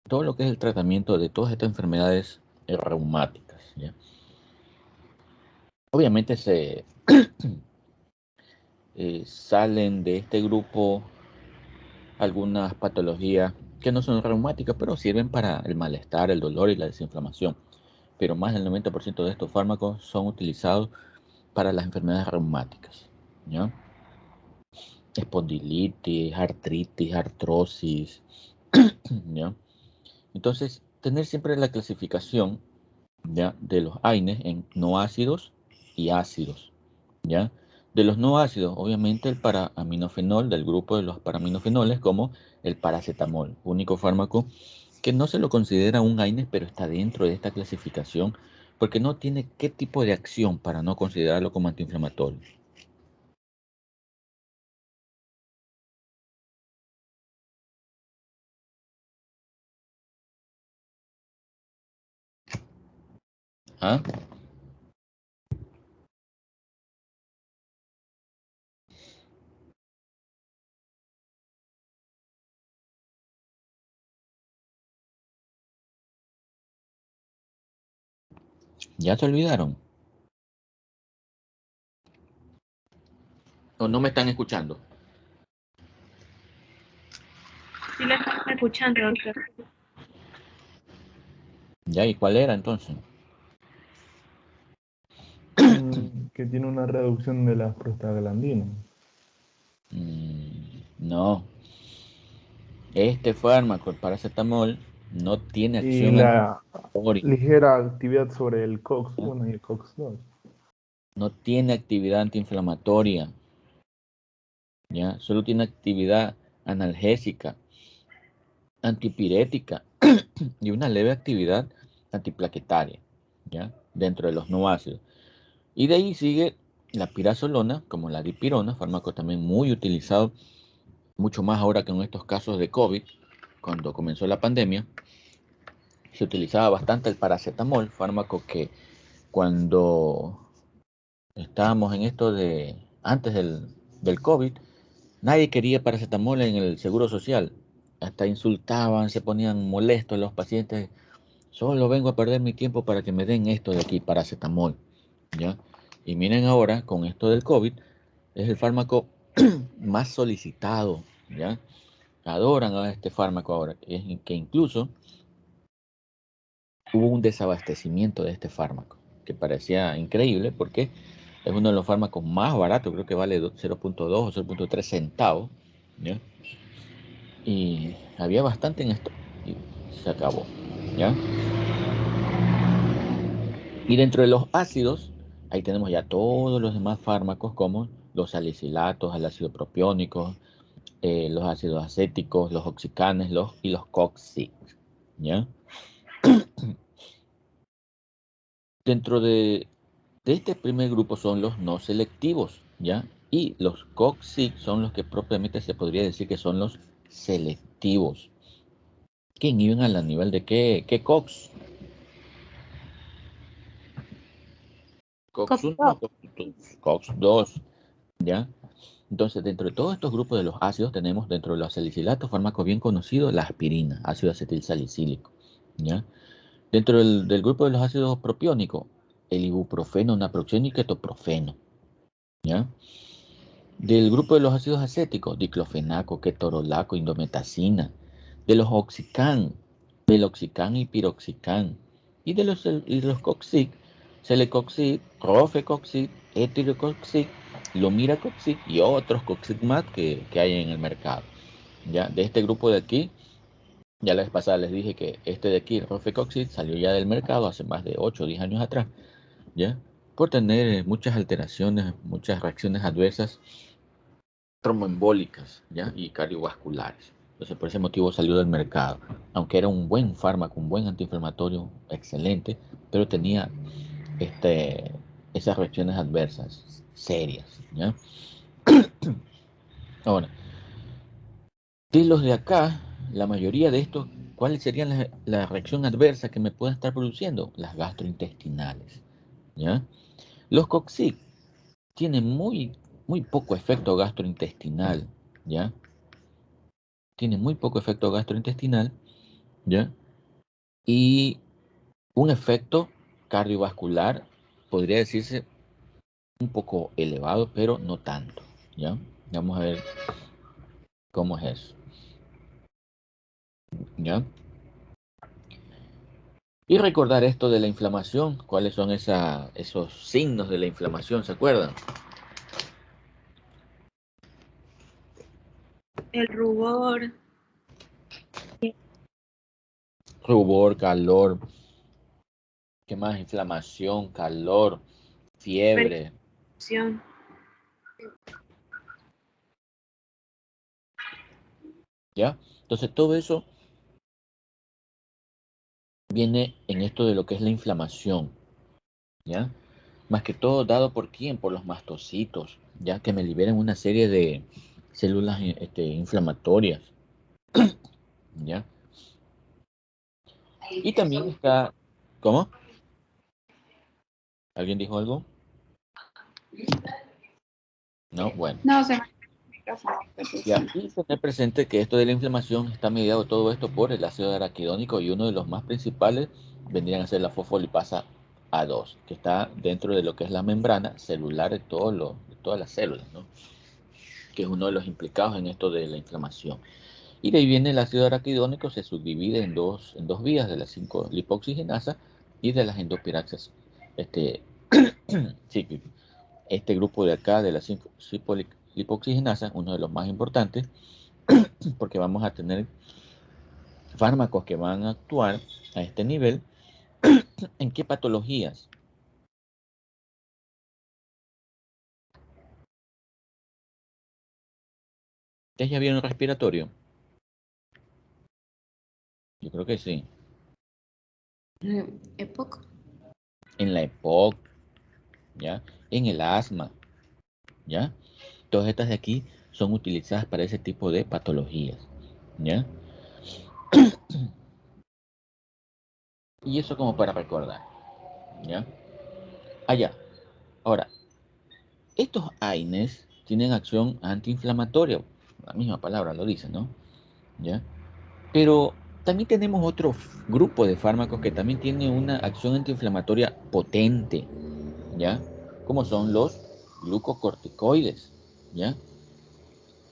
todo lo que es el tratamiento de todas estas enfermedades reumáticas, ¿ya? Obviamente salen de este grupo algunas patologías que no son reumáticas, pero sirven para el malestar, el dolor y la desinflamación. Pero más del 90% de estos fármacos son utilizados para las enfermedades reumáticas, ¿ya? Espondilitis, artritis, artrosis, ¿ya? Entonces, tener siempre la clasificación, ¿ya?, de los AINES en no ácidos y ácidos, ¿ya? De los no ácidos, obviamente el paraminofenol del grupo de los paraminofenoles, como el paracetamol, único fármaco que no se lo considera un AINES, pero está dentro de esta clasificación porque no tiene qué tipo de acción para no considerarlo como antiinflamatorio. ¿Ah? ¿Ya se olvidaron? ¿O no me están escuchando? Sí, la estamos escuchando, doctor. ¿Ya? ¿Y cuál era entonces? Que tiene una reducción de las prostaglandinas. No. Este fármaco, el paracetamol, no tiene Y acción la antiinflamatoria. ligera actividad sobre el COX-1 y el COX-2. No tiene actividad antiinflamatoria, ¿ya? Solo tiene actividad analgésica, antipirética y una leve actividad antiplaquetaria, ¿ya? Dentro de los no ácidos. Y de ahí sigue la pirazolona, como la dipirona, fármaco también muy utilizado, mucho más ahora que en estos casos de COVID, cuando comenzó la pandemia. Se utilizaba bastante el paracetamol, fármaco que cuando estábamos en esto de antes del COVID, nadie quería paracetamol en el seguro social. Hasta insultaban, se ponían molestos los pacientes. Solo vengo a perder mi tiempo para que me den esto de aquí, paracetamol, ¿ya? Y miren ahora, con esto del COVID, es el fármaco más solicitado, ¿ya? Adoran a este fármaco ahora, que incluso hubo un desabastecimiento de este fármaco, que parecía increíble porque es uno de los fármacos más baratos, creo que vale 0.2 o 0.3 centavos, ¿ya? Y había bastante en esto y se acabó, ¿ya? Y dentro de los ácidos, ahí tenemos ya todos los demás fármacos como los salicilatos, el ácido propiónico, los ácidos acéticos, los oxicanes y los COX-6, ¿ya? Dentro de este primer grupo son los no selectivos, ¿ya? Y los COX-6 son los que propiamente se podría decir que son los selectivos, que inhiben a la nivel de qué COX. COX-1 o COX-2, ¿ya? Entonces, dentro de todos estos grupos de los ácidos tenemos dentro de los salicilatos, fármaco bien conocido, la aspirina, ácido acetilsalicílico, ¿ya? Dentro del grupo de los ácidos propiónicos, el ibuprofeno, naproxeno y ketoprofeno, ¿ya? Del grupo de los ácidos acéticos, diclofenaco, ketorolaco, indometacina. De los oxicam, meloxicam y piroxicam. Y de los coxic, celecoxib, rofecoxib, etirocoxib, lomiracoxib y otros coxib más que hay en el mercado. ¿Ya? De este grupo de aquí, ya la vez pasada les dije que este de aquí, rofecoxib, salió ya del mercado hace más de 8 o 10 años atrás, ¿ya? Por tener muchas alteraciones, muchas reacciones adversas tromboembólicas, ¿ya? Y cardiovasculares. Entonces, por ese motivo salió del mercado. Aunque era un buen fármaco, un buen antiinflamatorio, excelente, pero tenía este, esas reacciones adversas serias, ¿ya? Ahora, de los de acá, la mayoría de estos, ¿cuáles serían la reacción adversa que me pueden estar produciendo? Las gastrointestinales, ¿ya? Los COXIC tienen muy poco efecto gastrointestinal, ¿ya? Tiene muy poco efecto gastrointestinal ¿ya? Y un efecto cardiovascular podría decirse un poco elevado, pero no tanto, ¿ya? Vamos a ver cómo es eso, ¿ya? Y recordar esto de la inflamación, cuáles son esos signos de la inflamación, ¿se acuerdan? El rubor, Rubor, calor, ¿qué más? Inflamación, calor, fiebre, presión, ¿ya? Entonces todo eso viene en esto de lo que es la inflamación, ¿ya? Más que todo dado por quién, por los mastocitos, ya que me liberan una serie de células inflamatorias, ¿ya? Y también está, ¿cómo? ¿Alguien dijo algo? No, bueno. No, se me el micrófono. Ya, y tener presente que esto de la inflamación está mediado todo esto por el ácido araquidónico y uno de los más principales vendrían a ser la fosfolipasa A2, que está dentro de lo que es la membrana celular de todas las células, ¿no? Que es uno de los implicados en esto de la inflamación. Y de ahí viene el ácido araquidónico, se subdivide en dos vías, de la 5-lipoxigenasa y de las endopiraxas cíclicas. Este grupo de acá, de la 5-lipoxigenasa, uno de los más importantes, porque vamos a tener fármacos que van a actuar a este nivel. ¿En qué patologías? ¿Ustedes ya vieron respiratorio? Yo creo que sí. ¿Época? En la EPOC, ¿ya? En el asma, ¿ya? Todas estas de aquí son utilizadas para ese tipo de patologías, ¿ya? Y eso como para recordar, ¿ya? Allá. Ahora, estos AINES tienen acción antiinflamatoria, la misma palabra lo dice, ¿no? ¿Ya? Pero también tenemos otro grupo de fármacos que también tienen una acción antiinflamatoria potente, ¿ya? Como son los glucocorticoides, ¿ya?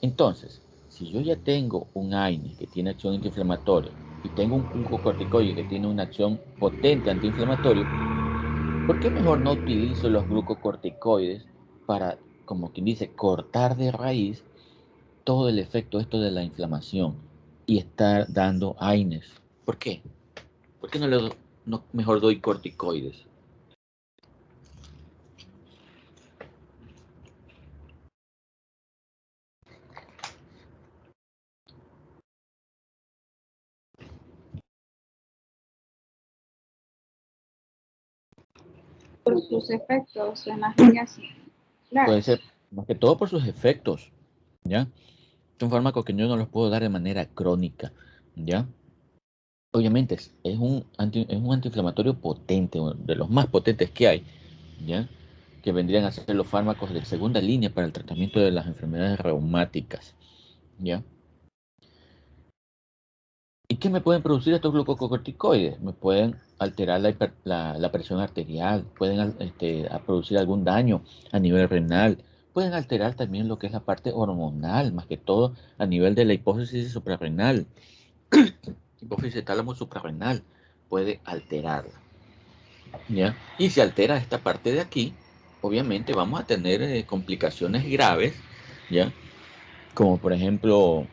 Entonces, si yo ya tengo un AINE que tiene acción antiinflamatoria y tengo un glucocorticoide que tiene una acción potente antiinflamatoria, ¿por qué mejor no utilizo los glucocorticoides para, como quien dice, cortar de raíz todo el efecto esto de la inflamación y estar dando AINES? ¿Por qué? ¿Por qué no mejor doy corticoides? Por sus efectos en las líneas Puede ser claras. más que todo por sus efectos, ¿ya? Son fármacos que yo no los puedo dar de manera crónica, ¿ya? Obviamente es un antiinflamatorio potente, uno de los más potentes que hay, ¿ya? Que vendrían a ser los fármacos de segunda línea para el tratamiento de las enfermedades reumáticas, ¿ya? ¿Y qué me pueden producir estos glucocorticoides? Me pueden alterar la presión arterial, pueden a producir algún daño a nivel renal, pueden alterar también lo que es la parte hormonal, más que todo a nivel de la hipófisis suprarrenal, hipófisis tálamo suprarrenal, puede alterarla, ¿ya? Y si altera esta parte de aquí, obviamente vamos a tener complicaciones graves, ¿ya? Como por ejemplo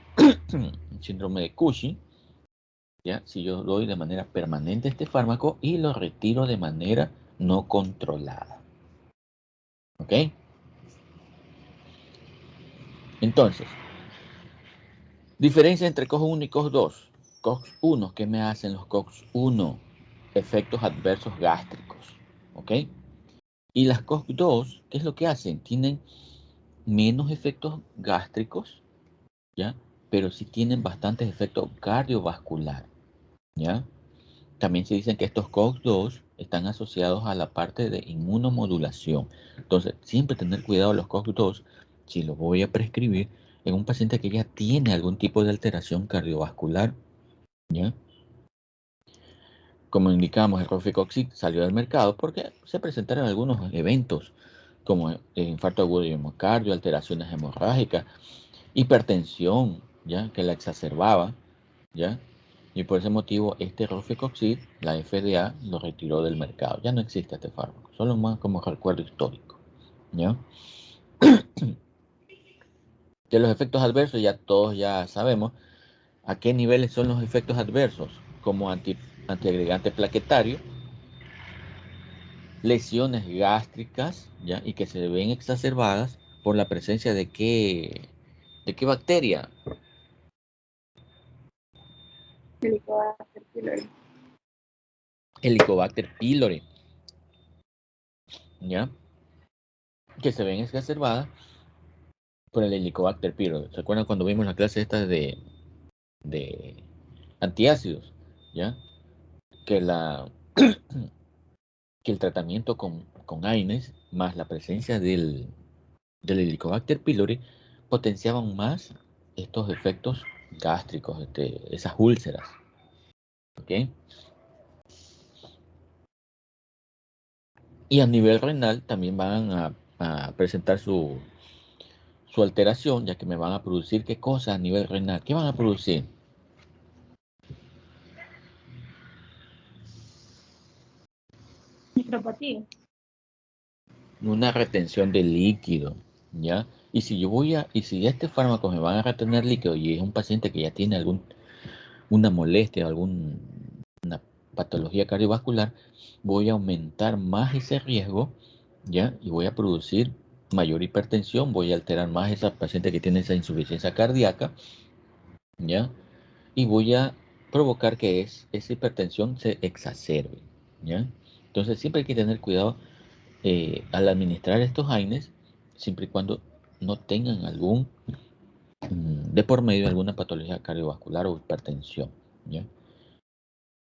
síndrome de Cushing, ¿ya? Si yo doy de manera permanente este fármaco y lo retiro de manera no controlada. ¿Ok? Entonces, diferencia entre COX-1 y COX-2. COX-1, ¿qué me hacen los COX-1? Efectos adversos gástricos. ¿Ok? Y las COX-2, ¿qué es lo que hacen? Tienen menos efectos gástricos, ¿ya? Pero sí tienen bastantes efectos cardiovasculares, ¿ya? También se dicen que estos COX-2 están asociados a la parte de inmunomodulación. Entonces, siempre tener cuidado los COX-2 si los voy a prescribir en un paciente que ya tiene algún tipo de alteración cardiovascular, ¿ya? como indicamos, el Rofecoxib salió del mercado porque se presentaron algunos eventos como infarto agudo de miocardio, alteraciones hemorrágicas, hipertensión, ¿ya? Que la exacerbaba, ¿ya? Y por ese motivo este Rofecoxib, la FDA, lo retiró del mercado. Ya no existe este fármaco, solo más como recuerdo histórico, ¿ya? De los efectos adversos ya todos ya sabemos a qué niveles son los efectos adversos, como antiagregante plaquetario, lesiones gástricas, ¿ya? Y que se ven exacerbadas por la presencia de qué bacteria. Helicobacter pylori. Helicobacter pylori, ¿ya? Que se ven exacerbadas por el Helicobacter pylori. ¿Se acuerdan cuando vimos la clase esta de antiácidos? ¿Ya? Que que el tratamiento con AINES más la presencia del Helicobacter pylori potenciaban más estos efectos gástricos, esas úlceras. ¿Ok? Y a nivel renal también van a presentar su alteración, ya que me van a producir qué cosa a nivel renal. ¿Qué van a producir? Micropatía. Una retención de líquido, ¿ya? Y si este fármaco me van a retener líquido y es un paciente que ya tiene una molestia, alguna patología cardiovascular, voy a aumentar más ese riesgo, ¿ya? Y voy a producir mayor hipertensión, voy a alterar más a esa paciente que tiene esa insuficiencia cardíaca, ¿ya? Y voy a provocar que esa hipertensión se exacerbe, ¿ya? Entonces siempre hay que tener cuidado al administrar estos AINES, siempre y cuando no tengan de por medio alguna patología cardiovascular o hipertensión, ¿ya?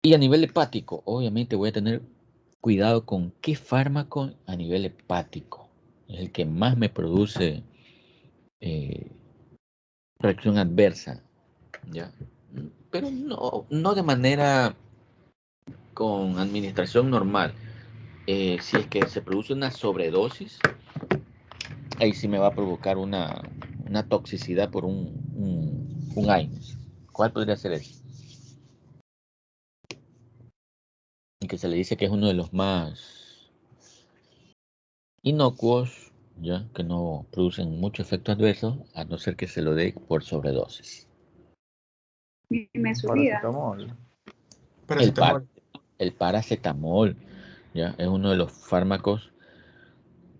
Y a nivel hepático, obviamente voy a tener cuidado con qué fármaco a nivel hepático es el que más me produce eh, reacción adversa, ¿ya? Pero no de manera con administración normal. Si es que se produce una sobredosis, ahí sí me va a provocar una toxicidad por un AINES. ¿Cuál podría ser ese? Y que se le dice que es uno de los más inocuos, ya que no producen mucho efecto adverso, a no ser que se lo dé por sobredosis. Me subida. Paracetamol. Paracetamol. El paracetamol, ya es uno de los fármacos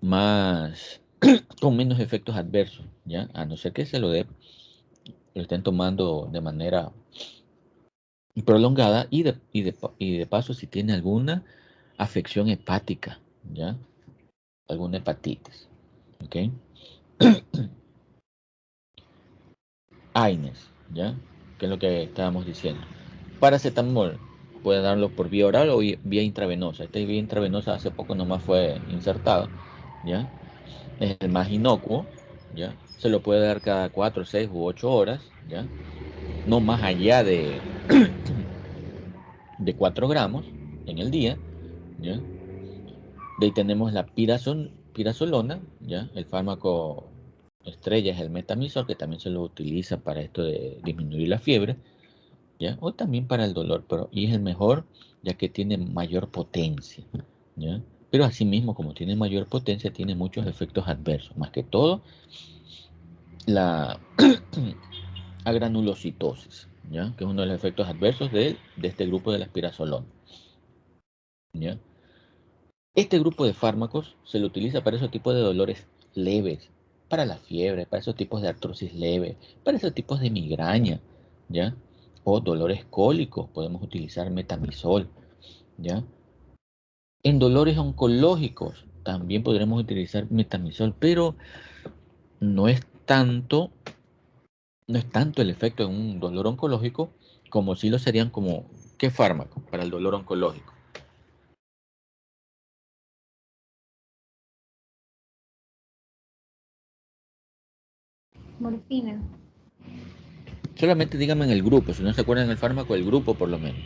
más con menos efectos adversos, ya a no ser que se lo estén tomando de manera prolongada y de paso si tiene alguna afección hepática, ya alguna hepatitis, ¿ok? AINES, ¿ya? Que es lo que estábamos diciendo. Paracetamol, puede darlo por vía oral o vía intravenosa. Esta vía intravenosa hace poco nomás fue insertada, ¿ya? Es el más inocuo, ¿ya? Se lo puede dar cada 4, 6 u 8 horas, ¿ya? No más allá de 4 gramos en el día, ¿ya? De ahí tenemos la pirazolona, ¿ya? El fármaco estrella es el metamizol, que también se lo utiliza para esto de disminuir la fiebre, ¿ya? O también para el dolor, y es el mejor ya que tiene mayor potencia, ¿ya? Pero asimismo, como tiene mayor potencia, tiene muchos efectos adversos, más que todo la agranulocitosis, ¿ya? Que es uno de los efectos adversos de este grupo de la pirazolona, ¿ya? Este grupo de fármacos se lo utiliza para esos tipos de dolores leves, para la fiebre, para esos tipos de artrosis leve, para esos tipos de migraña, ¿ya? O dolores cólicos, podemos utilizar metamizol, ¿ya? En dolores oncológicos también podremos utilizar metamizol, pero no es tanto, no es tanto el efecto en un dolor oncológico como si lo serían como, ¿qué fármaco para el dolor oncológico? Morfina. Solamente díganme en el grupo, si no se acuerdan del fármaco, el grupo por lo menos.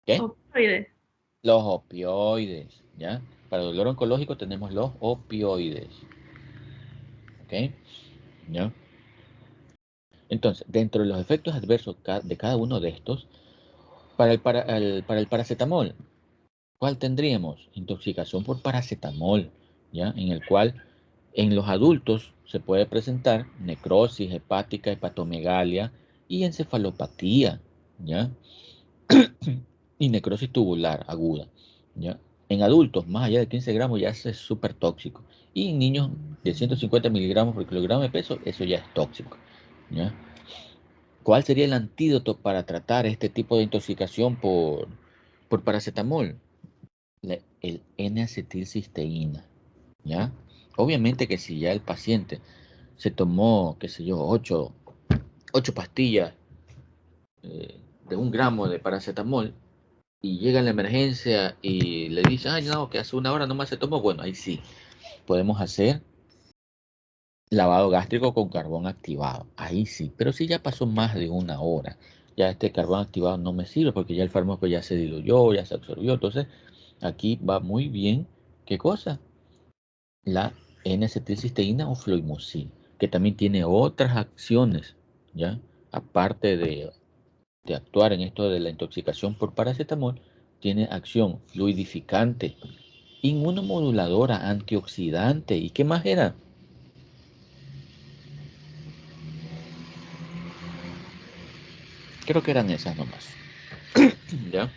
¿Qué? Opioides. Los opioides, ¿ya? Para dolor oncológico tenemos los opioides. ¿Ok? ¿Ya? Entonces, dentro de los efectos adversos de cada uno de estos, para el paracetamol, ¿cuál tendríamos? Intoxicación por paracetamol, ¿ya? En el cual en los adultos se puede presentar necrosis hepática, hepatomegalia y encefalopatía, ¿ya? Y necrosis tubular aguda, ¿ya? En adultos, más allá de 15 gramos ya es súper tóxico. Y en niños de 150 miligramos por kilogramo de peso, eso ya es tóxico, ¿ya? ¿Cuál sería el antídoto para tratar este tipo de intoxicación por paracetamol? El N-acetilcisteína, ¿ya? Obviamente que si ya el paciente se tomó, qué sé yo, 8 pastillas de 1 gramo de paracetamol y llega en la emergencia y le dice, ay no, que hace 1 hora nomás se tomó, bueno, ahí sí, podemos hacer lavado gástrico con carbón activado, ahí sí, pero si ya pasó más de 1 hora, ya este carbón activado no me sirve porque ya el fármaco ya se diluyó, ya se absorbió, entonces aquí va muy bien, ¿qué cosa? La N-acetilcisteína o fluimucil, que también tiene otras acciones, ¿ya? Aparte de actuar en esto de la intoxicación por paracetamol, tiene acción fluidificante, inmunomoduladora, antioxidante, ¿y qué más era? Creo que eran esas nomás, ¿ya?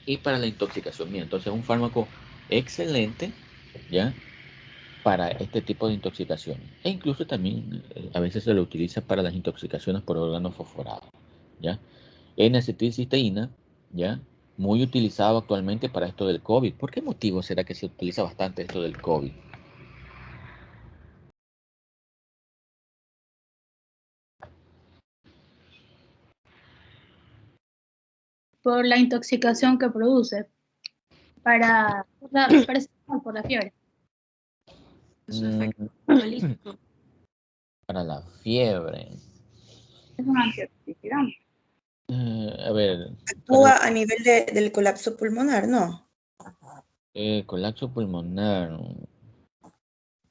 Y para la intoxicación, mira, entonces es un fármaco excelente, ¿ya? Para este tipo de intoxicación. E incluso también a veces se lo utiliza para las intoxicaciones por órganos fosforados, ¿ya? N-acetilcisteína, ¿ya? Muy utilizado actualmente para esto del COVID. ¿Por qué motivo será que se utiliza bastante esto del COVID? Por la intoxicación que produce, por la fiebre. Es un efecto Mm, holístico. para la fiebre. Es un antioxidante. A ver, para Actúa a nivel del colapso pulmonar, ¿no? colapso pulmonar.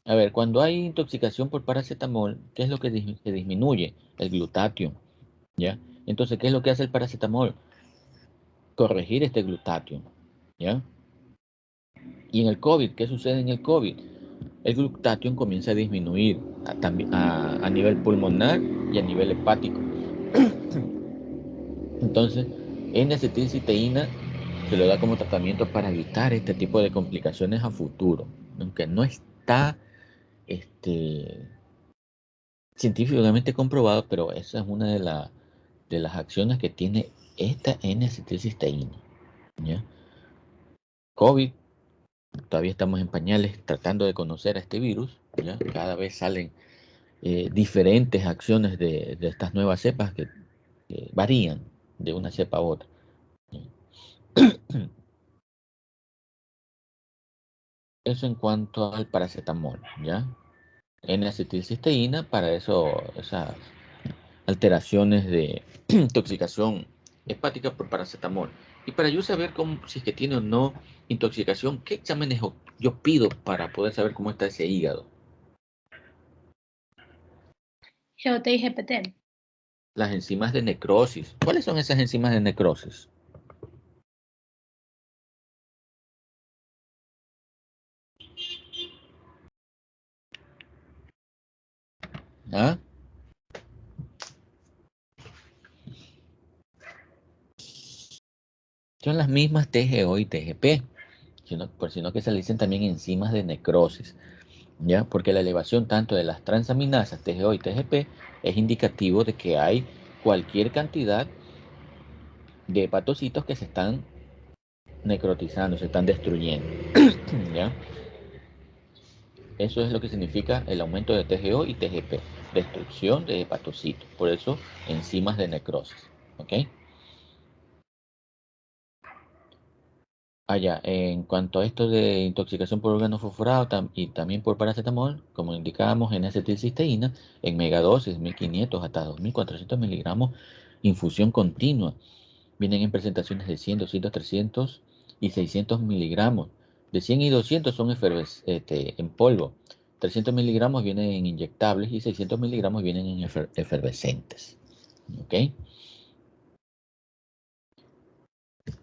A ver, cuando hay intoxicación por paracetamol, ¿qué es lo que se disminuye? El glutatión, ¿ya? Entonces, ¿qué es lo que hace el paracetamol? Corregir este glutatión, ¿ya? Y en el COVID, ¿qué sucede en el COVID? El glutatión comienza a disminuir a nivel pulmonar y a nivel hepático. Entonces, N-acetilcisteína se lo da como tratamiento para evitar este tipo de complicaciones a futuro, aunque no está científicamente comprobado, pero esa es una de las acciones que tiene esta N-acetilcisteína, ¿ya? COVID, todavía estamos en pañales tratando de conocer a este virus, ¿ya? Cada vez salen diferentes acciones de estas nuevas cepas que varían de una cepa a otra. Eso en cuanto al paracetamol, ¿ya? N-acetilcisteína para eso, esas alteraciones de intoxicación hepática por paracetamol. Y para yo saber si es que tiene o no intoxicación, ¿qué exámenes yo pido para poder saber cómo está ese hígado? GOT y GPT. Las enzimas de necrosis. ¿Cuáles son esas enzimas de necrosis? ¿Ah? Son las mismas TGO y TGP, sino que se le dicen también enzimas de necrosis, ¿ya? Porque la elevación tanto de las transaminasas TGO y TGP es indicativo de que hay cualquier cantidad de hepatocitos que se están necrotizando, se están destruyendo, ¿ya? Eso es lo que significa el aumento de TGO y TGP, destrucción de hepatocitos, por eso enzimas de necrosis, ¿ok? Allá, en cuanto a esto de intoxicación por órgano fosforado y también por paracetamol, como indicábamos en acetilcisteína, en megadosis, 1500 hasta 2400 miligramos, infusión continua. Vienen en presentaciones de 100, 200, 300 y 600 miligramos. De 100 y 200 son en polvo. 300 miligramos vienen en inyectables y 600 miligramos vienen en efervescentes. ¿Ok?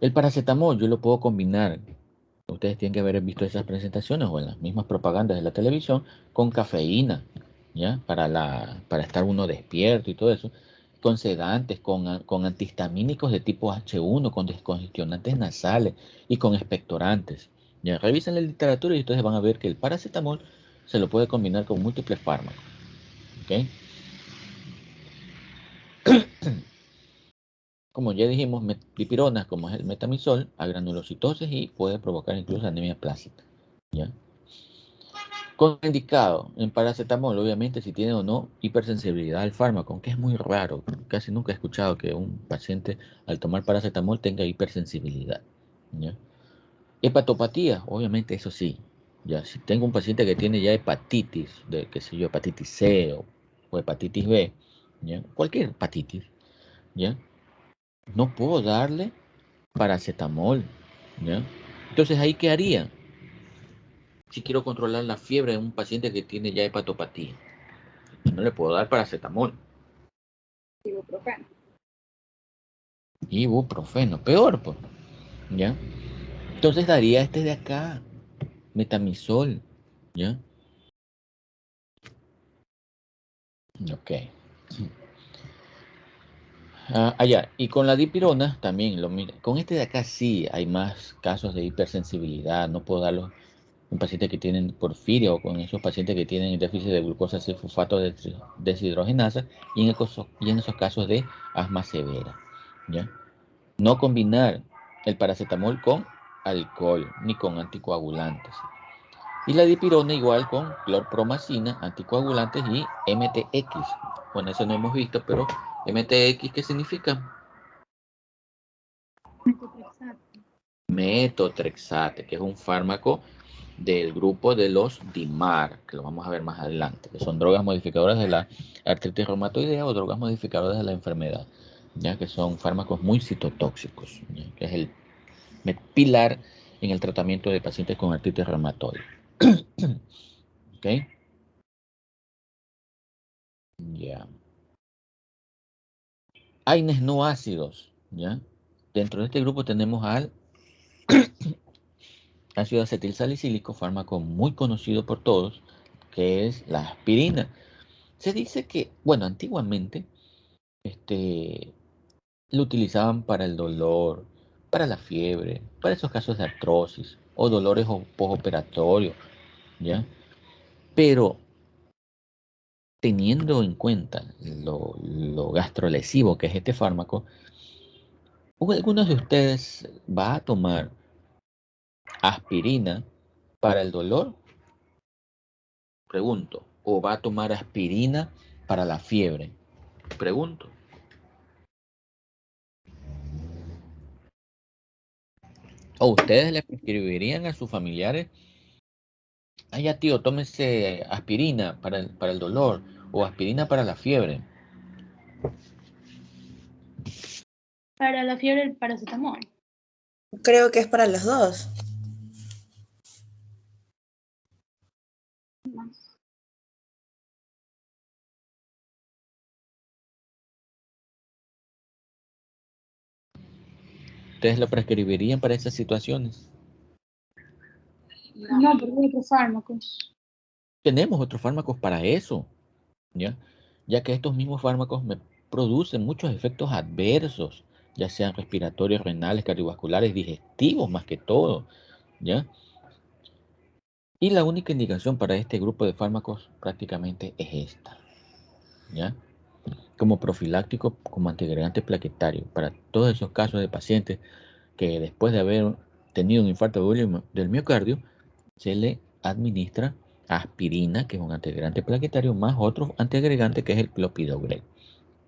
El paracetamol yo lo puedo combinar. Ustedes tienen que haber visto esas presentaciones o en las mismas propagandas de la televisión con cafeína, ¿ya? Para estar uno despierto y todo eso. Con sedantes, con antihistamínicos de tipo H1, con descongestionantes nasales y con expectorantes. Ya, revisen la literatura y ustedes van a ver que el paracetamol se lo puede combinar con múltiples fármacos. ¿Ok? Como ya dijimos, dipironas, como es el metamizol, a granulocitosis y puede provocar incluso anemia plástica. ¿Ya? Contraindicado en paracetamol, obviamente, si tiene o no hipersensibilidad al fármaco, aunque es muy raro, casi nunca he escuchado que un paciente al tomar paracetamol tenga hipersensibilidad. ¿Ya? Hepatopatía, obviamente, eso sí. Ya, si tengo un paciente que tiene ya hepatitis, de qué sé yo, hepatitis C o hepatitis B, ¿ya? Cualquier hepatitis, ¿ya? No puedo darle paracetamol, ¿ya? Entonces, ¿ahí qué haría? Si quiero controlar la fiebre de un paciente que tiene ya hepatopatía, no le puedo dar paracetamol. Ibuprofeno. Ibuprofeno, peor, pues, ¿ya? Entonces daría este de acá, metamizol, ¿ya? Ok. Allá, y con la dipirona también lo mismo. Con este de acá sí hay más casos de hipersensibilidad. No puedo darlo un paciente que tienen porfiria o con esos pacientes que tienen déficit de glucosa 6-fosfato deshidrogenasa y en esos casos de asma severa. ¿Ya? No combinar el paracetamol con alcohol ni con anticoagulantes. Y la dipirona igual con clorpromacina, anticoagulantes y MTX. Bueno, eso no hemos visto, pero MTX, ¿qué significa? Metotrexate, que es un fármaco del grupo de los DIMAR, que lo vamos a ver más adelante, que son drogas modificadoras de la artritis reumatoidea o drogas modificadoras de la enfermedad, ya que son fármacos muy citotóxicos, ¿ya? Que es el pilar en el tratamiento de pacientes con artritis reumatoide. ¿Ok? Ya. AINES no ácidos, ¿ya? Dentro de este grupo tenemos al ácido acetil salicílico, fármaco muy conocido por todos, que es la aspirina. Se dice que, bueno, antiguamente, lo utilizaban para el dolor, para la fiebre, para esos casos de artrosis o dolores postoperatorios, ¿ya? Pero teniendo en cuenta lo gastrolesivo que es este fármaco, ¿algunos de ustedes va a tomar aspirina para el dolor? Pregunto. ¿O va a tomar aspirina para la fiebre? Pregunto. ¿O ustedes le prescribirían a sus familiares? Ay, ya tío, tómese aspirina para el dolor o aspirina para la fiebre. Para la fiebre, el paracetamol. Creo que es para los dos. ¿Ustedes lo prescribirían para esas situaciones? No, porque hay otros fármacos. Tenemos otros fármacos para eso, ¿ya? Ya que estos mismos fármacos me producen muchos efectos adversos, ya sean respiratorios, renales, cardiovasculares, digestivos más que todo, ¿ya? Y la única indicación para este grupo de fármacos prácticamente es esta, ¿ya? Como profiláctico, como antiagregante plaquetario, para todos esos casos de pacientes que después de haber tenido un infarto del miocardio, se le administra aspirina, que es un antiagregante plaquetario, más otro antiagregante que es el clopidogrel,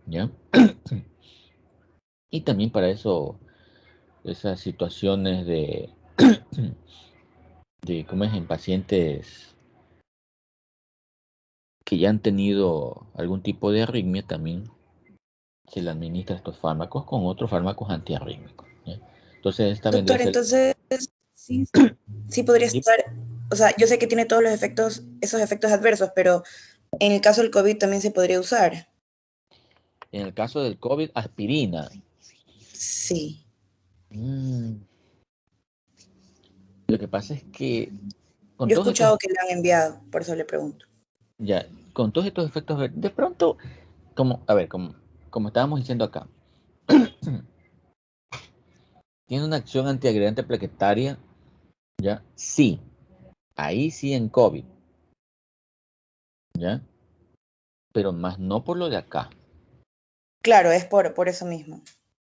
¿ya? Y también para eso, esas situaciones ¿cómo es? En pacientes que ya han tenido algún tipo de arritmia, también se le administra estos fármacos con otros fármacos antiarrítmicos, ¿ya? Entonces, esta vendría Doctor, a ser... entonces sí, sí podría ¿Sí? estar, o sea, yo sé que tiene todos los efectos, esos efectos adversos, pero en el caso del COVID también se podría usar. En el caso del COVID, aspirina. Sí. Lo que pasa es que con Yo he todos estos, escuchado que le han enviado, por eso le pregunto. ya, con todos estos efectos, de pronto, como, a ver, como estábamos diciendo acá, tiene una acción antiagregante plaquetaria, ¿ya? Sí, ahí sí en COVID, ¿ya? Pero más no por lo de acá, Claro, es por eso mismo.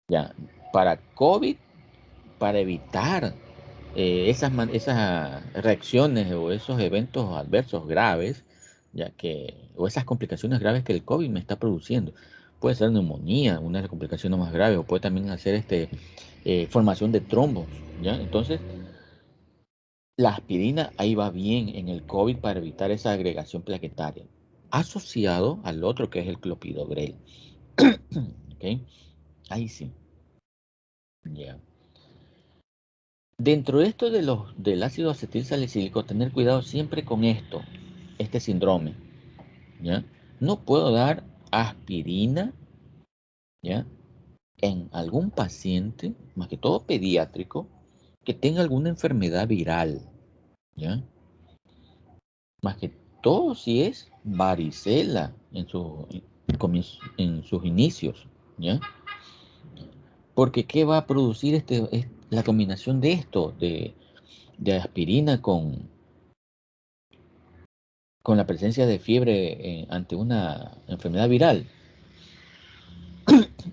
¿ya? Para COVID, para evitar esas reacciones o esos eventos adversos graves, o esas complicaciones graves que el COVID me está produciendo. Puede ser neumonía, una de las complicaciones más graves, o puede también hacer formación de trombos, ¿ya? Entonces, la aspirina ahí va bien en el COVID para evitar esa agregación plaquetaria, asociado al otro que es el clopidogrel. ¿Ok? Ahí sí. Ya. Dentro de esto del ácido acetil salicílico, tener cuidado siempre con este síndrome, ¿ya? No puedo dar aspirina, ¿ya? En algún paciente, más que todo pediátrico, que tenga alguna enfermedad viral, ¿ya? Más que todo si es varicela en sus inicios, ¿ya? Porque ¿qué va a producir la combinación de esto, de aspirina con la presencia de fiebre ante una enfermedad viral?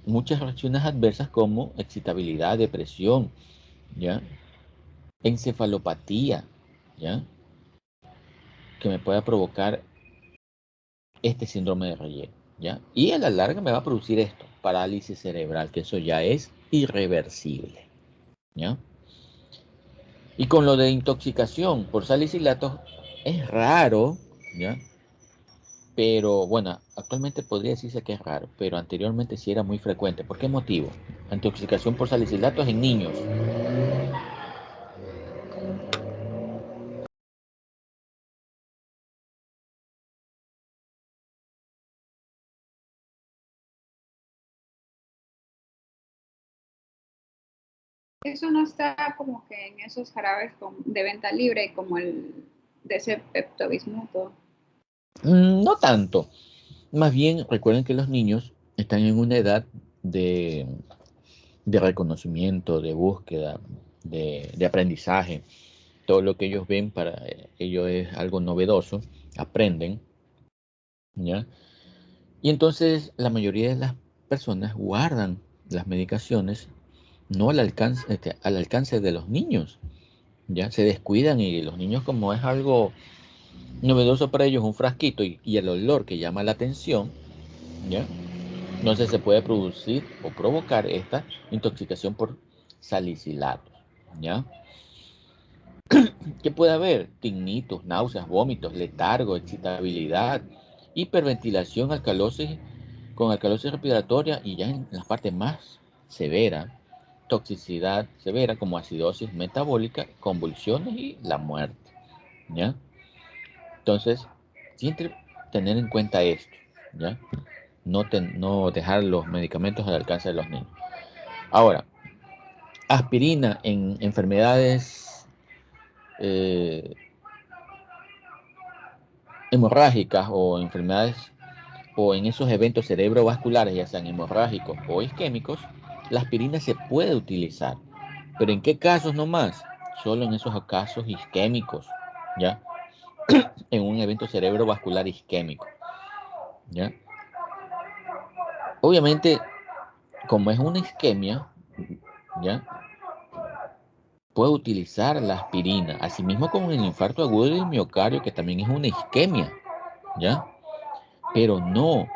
Muchas reacciones adversas como excitabilidad, depresión, ¿ya? Encefalopatía, ¿ya? Que me pueda provocar este síndrome de Rayet, ¿ya? Y a la larga me va a producir esto, parálisis cerebral, que eso ya es irreversible, ¿ya? Y con lo de intoxicación por salicilatos es raro, ¿ya? Pero bueno, actualmente podría decirse que es raro, pero anteriormente sí era muy frecuente. ¿Por qué motivo? Intoxicación por salicilatos en niños. Eso no está como que en esos jarabes de venta libre como el de ese Pepto-Bismuto. No tanto. Más bien, recuerden que los niños están en una edad de, de reconocimiento, de búsqueda, de aprendizaje. Todo lo que ellos ven para ellos es algo novedoso, aprenden, ¿ya? Y entonces la mayoría de las personas guardan las medicaciones no al alcance de los niños, ¿ya? Se descuidan y los niños, como es algo novedoso para ellos, un frasquito y el olor que llama la atención, ¿ya? Entonces se puede producir o provocar esta intoxicación por salicilatos, ¿ya? ¿Qué puede haber? Tinnitus, náuseas, vómitos, letargo, excitabilidad, hiperventilación, con alcalosis respiratoria y ya en la parte más severa, toxicidad severa como acidosis metabólica, convulsiones y la muerte, ¿ya? Entonces, siempre tener en cuenta esto, ¿ya? No dejar los medicamentos al alcance de los niños. Ahora, aspirina en enfermedades eh, hemorrágicas o enfermedades o en esos eventos cerebrovasculares, ya sean hemorrágicos o isquémicos, la aspirina se puede utilizar. ¿Pero en qué casos nomás? Solo en esos casos isquémicos, ¿ya? En un evento cerebrovascular isquémico, ¿ya? Obviamente, como es una isquemia, ¿ya? Puede utilizar la aspirina, asimismo como en el infarto agudo del miocardio, que también es una isquemia, ¿ya? Pero no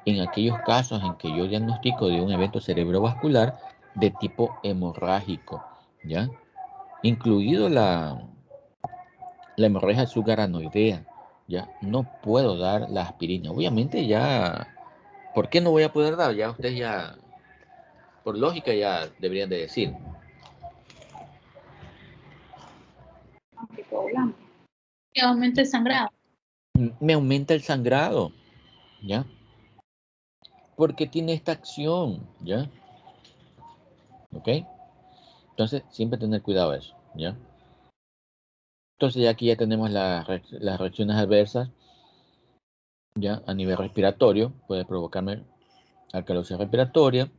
en aquellos casos en que yo diagnostico de un evento cerebrovascular de tipo hemorrágico, ¿ya? Incluido la hemorragia subaranoidea, ¿ya? No puedo dar la aspirina. Obviamente ya ¿Por qué no voy a poder dar? Ya ustedes ya, por lógica, ya deberían de decir. Anticoagulante. Que aumenta el sangrado. Me aumenta el sangrado, ¿ya? Porque tiene esta acción, ¿ya? ¿Ok? Entonces, siempre tener cuidado a eso, ¿ya? Entonces, ya aquí ya tenemos las reacciones adversas, ¿ya? A nivel respiratorio, puede provocarme alcalosis respiratoria,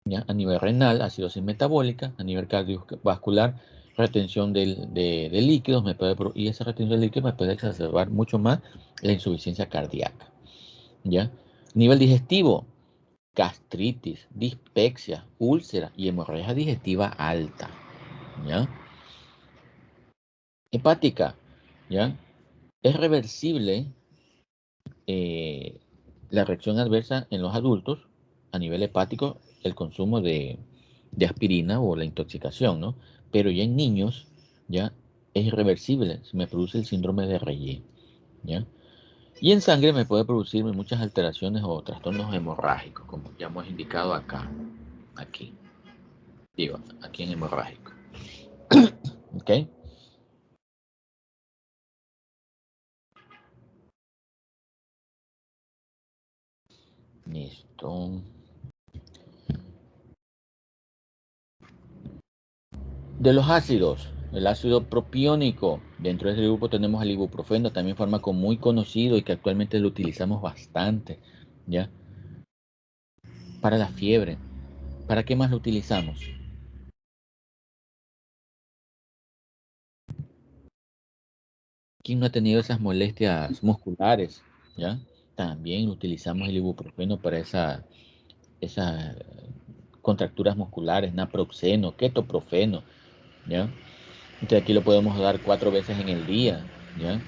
¿ya? A nivel renal, acidosis metabólica, a nivel cardiovascular, retención de líquidos, y esa retención de líquidos me puede exacerbar mucho más la insuficiencia cardíaca, ¿ya? Nivel digestivo, gastritis, dispepsia, úlcera y hemorragia digestiva alta, ¿ya? Hepática, ¿ya? Es reversible la reacción adversa en los adultos a nivel hepático, el consumo de aspirina o la intoxicación, ¿no? Pero ya en niños, ya es irreversible, se me produce el síndrome de Reye, ¿ya? Y en sangre me puede producir muchas alteraciones o trastornos hemorrágicos, como ya hemos indicado acá, aquí, digo, aquí en hemorrágico. ¿Ok? Listo. De los ácidos, el ácido propiónico, dentro de ese grupo tenemos el ibuprofeno, también fármaco muy conocido y que actualmente lo utilizamos bastante, ¿ya? Para la fiebre. ¿Para qué más lo utilizamos? ¿Quién no ha tenido esas molestias musculares? ¿Ya? También utilizamos el ibuprofeno para esas contracturas musculares, naproxeno, ketoprofeno, ¿ya? Entonces aquí lo podemos dar 4 veces en el día, ¿ya?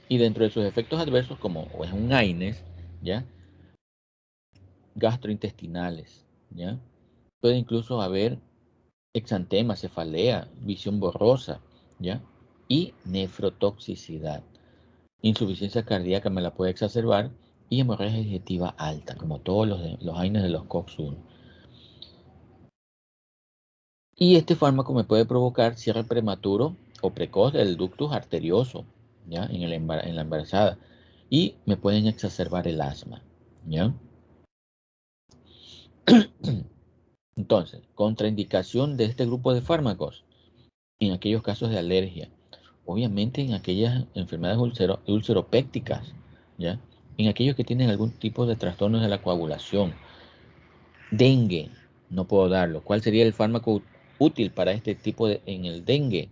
Y dentro de sus efectos adversos, como es un AINES, ¿ya? Gastrointestinales, ¿ya? Puede incluso haber exantema, cefalea, visión borrosa, ¿ya? Y nefrotoxicidad. Insuficiencia cardíaca me la puede exacerbar y hemorragia digestiva alta, como todos los AINES de los COX-1. Y este fármaco me puede provocar cierre prematuro o precoz del ductus arterioso, ¿ya? En la embarazada. Y me pueden exacerbar el asma, ¿ya? Entonces, contraindicación de este grupo de fármacos en aquellos casos de alergia. Obviamente en aquellas enfermedades ulceropécticas, ¿ya? En aquellos que tienen algún tipo de trastornos de la coagulación. Dengue, no puedo darlo. ¿Cuál sería el fármaco útil para este tipo en el dengue?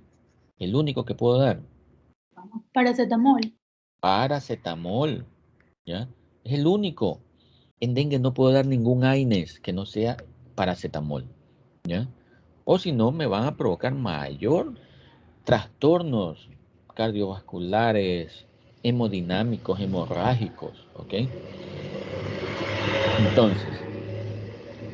El único que puedo dar. Paracetamol. Paracetamol, ¿ya? Es el único. En dengue no puedo dar ningún AINES que no sea paracetamol, ¿ya? O si no, me van a provocar mayor trastornos cardiovasculares, hemodinámicos, hemorrágicos, ¿ok? Entonces,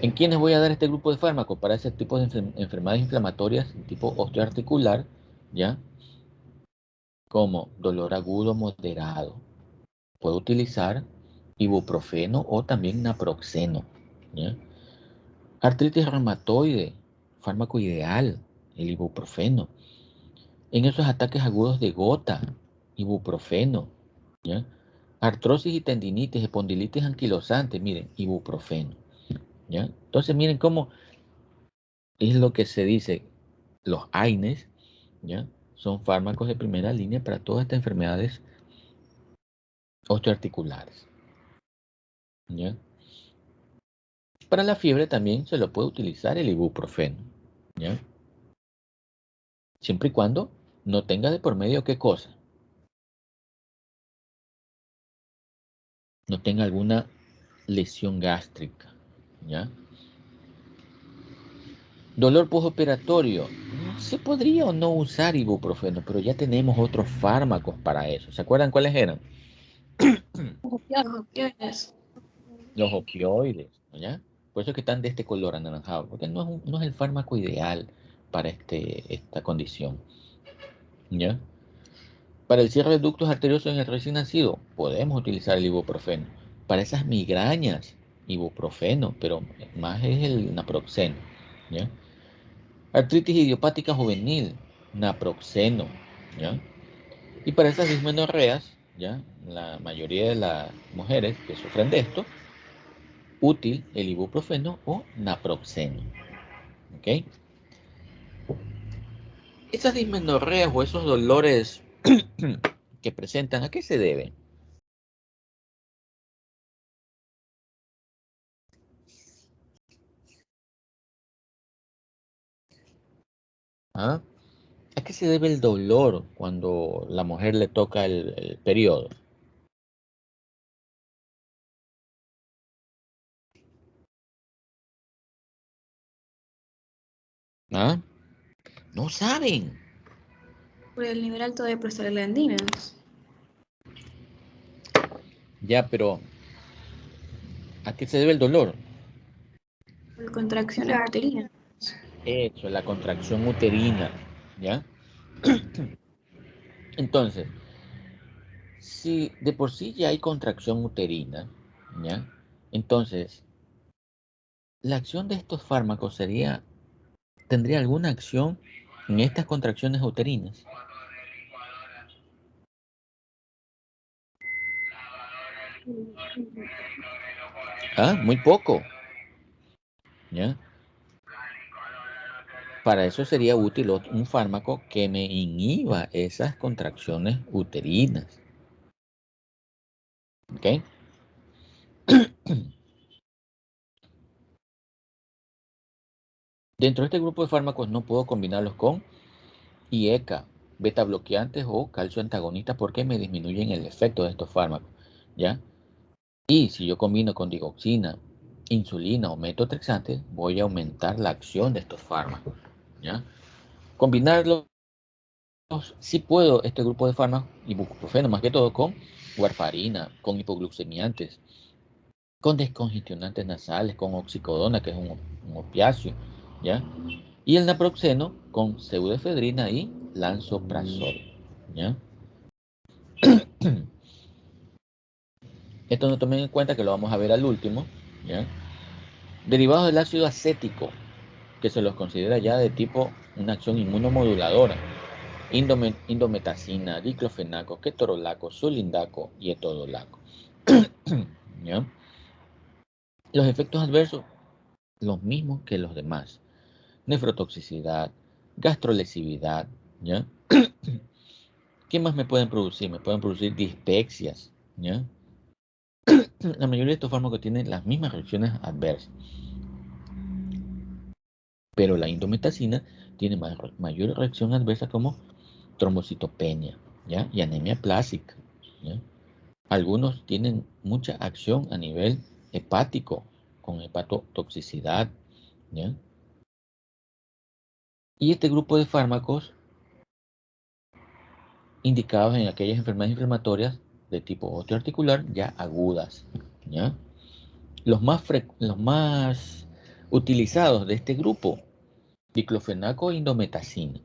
¿en quiénes voy a dar este grupo de fármacos? Para ese tipo de enfermedades inflamatorias tipo osteoarticular, ¿ya? Como dolor agudo moderado. Puedo utilizar ibuprofeno o también naproxeno, ¿ya? Artritis reumatoide, fármaco ideal, el ibuprofeno. En esos ataques agudos de gota, ibuprofeno, ¿ya? Artrosis y tendinitis, espondilitis anquilosante, miren, ibuprofeno, ¿ya? Entonces miren cómo es lo que se dice, los AINES, ¿ya? Son fármacos de primera línea para todas estas enfermedades osteoarticulares, ¿ya? Para la fiebre también se lo puede utilizar el ibuprofeno, ¿ya? Siempre y cuando no tenga de por medio qué cosa, no tenga alguna lesión gástrica, ¿ya? Dolor postoperatorio. Se podría o no usar ibuprofeno, pero ya tenemos otros fármacos para eso. ¿Se acuerdan cuáles eran? Los opioides, ¿ya? Por eso es que están de este color anaranjado, porque no es el fármaco ideal para esta condición, ¿ya? Para el cierre de ductos arteriosos en el recién nacido, podemos utilizar el ibuprofeno. Para esas migrañas, ibuprofeno, pero más es el naproxeno, ¿ya? Artritis idiopática juvenil, naproxeno, ¿ya? Y para esas dismenorreas, ¿ya? La mayoría de las mujeres que sufren de esto, útil el ibuprofeno o naproxeno, ¿ok? Esas dismenorreas o esos dolores que presentan, ¿a qué se deben? ¿Ah? ¿A qué se debe el dolor cuando la mujer le toca el periodo? ¿Ah? No saben. Por el nivel alto de prostaglandinas. Ya, pero ¿a qué se debe el dolor? Por contracciones uterinas. Eso, la contracción uterina, ¿ya? Entonces, si de por sí ya hay contracción uterina, ¿ya? Entonces, la acción de estos fármacos ¿tendría alguna acción en estas contracciones uterinas? Ah, muy poco, ¿ya? Para eso sería útil un fármaco que me inhiba esas contracciones uterinas, ¿ok? Dentro de este grupo de fármacos no puedo combinarlos con IECA, beta bloqueantes o calcio antagonistas porque me disminuyen el efecto de estos fármacos, ¿ya? Y si yo combino con digoxina, insulina o metotrexante, voy a aumentar la acción de estos fármacos, ¿ya? Combinarlos, sí puedo, este grupo de fármacos, ibuprofeno más que todo, con warfarina, con hipoglucemiantes, con descongestionantes nasales, con oxicodona, que es un opiáceo, ¿ya? Y el naproxeno con pseudoefedrina y lansoprazol, ¿ya? Esto no tomen en cuenta que lo vamos a ver al último, ¿ya? Derivados del ácido acético, que se los considera ya de tipo una acción inmunomoduladora, indometacina, diclofenaco, ketorolaco, sulindaco y etodolaco, ¿ya? Los efectos adversos, los mismos que los demás. Nefrotoxicidad, gastrolesividad, ¿ya? ¿Qué más me pueden producir? Me pueden producir dispexias, ¿ya? La mayoría de estos fármacos tienen las mismas reacciones adversas, pero la indometacina tiene mayor reacción adversa como trombocitopenia, ¿ya? Y anemia plástica, ¿ya? Algunos tienen mucha acción a nivel hepático, con hepatotoxicidad, ¿ya? Y este grupo de fármacos indicados en aquellas enfermedades inflamatorias de tipo osteoarticular ya agudas, ¿ya? Los más utilizados de este grupo, diclofenaco e indometacina,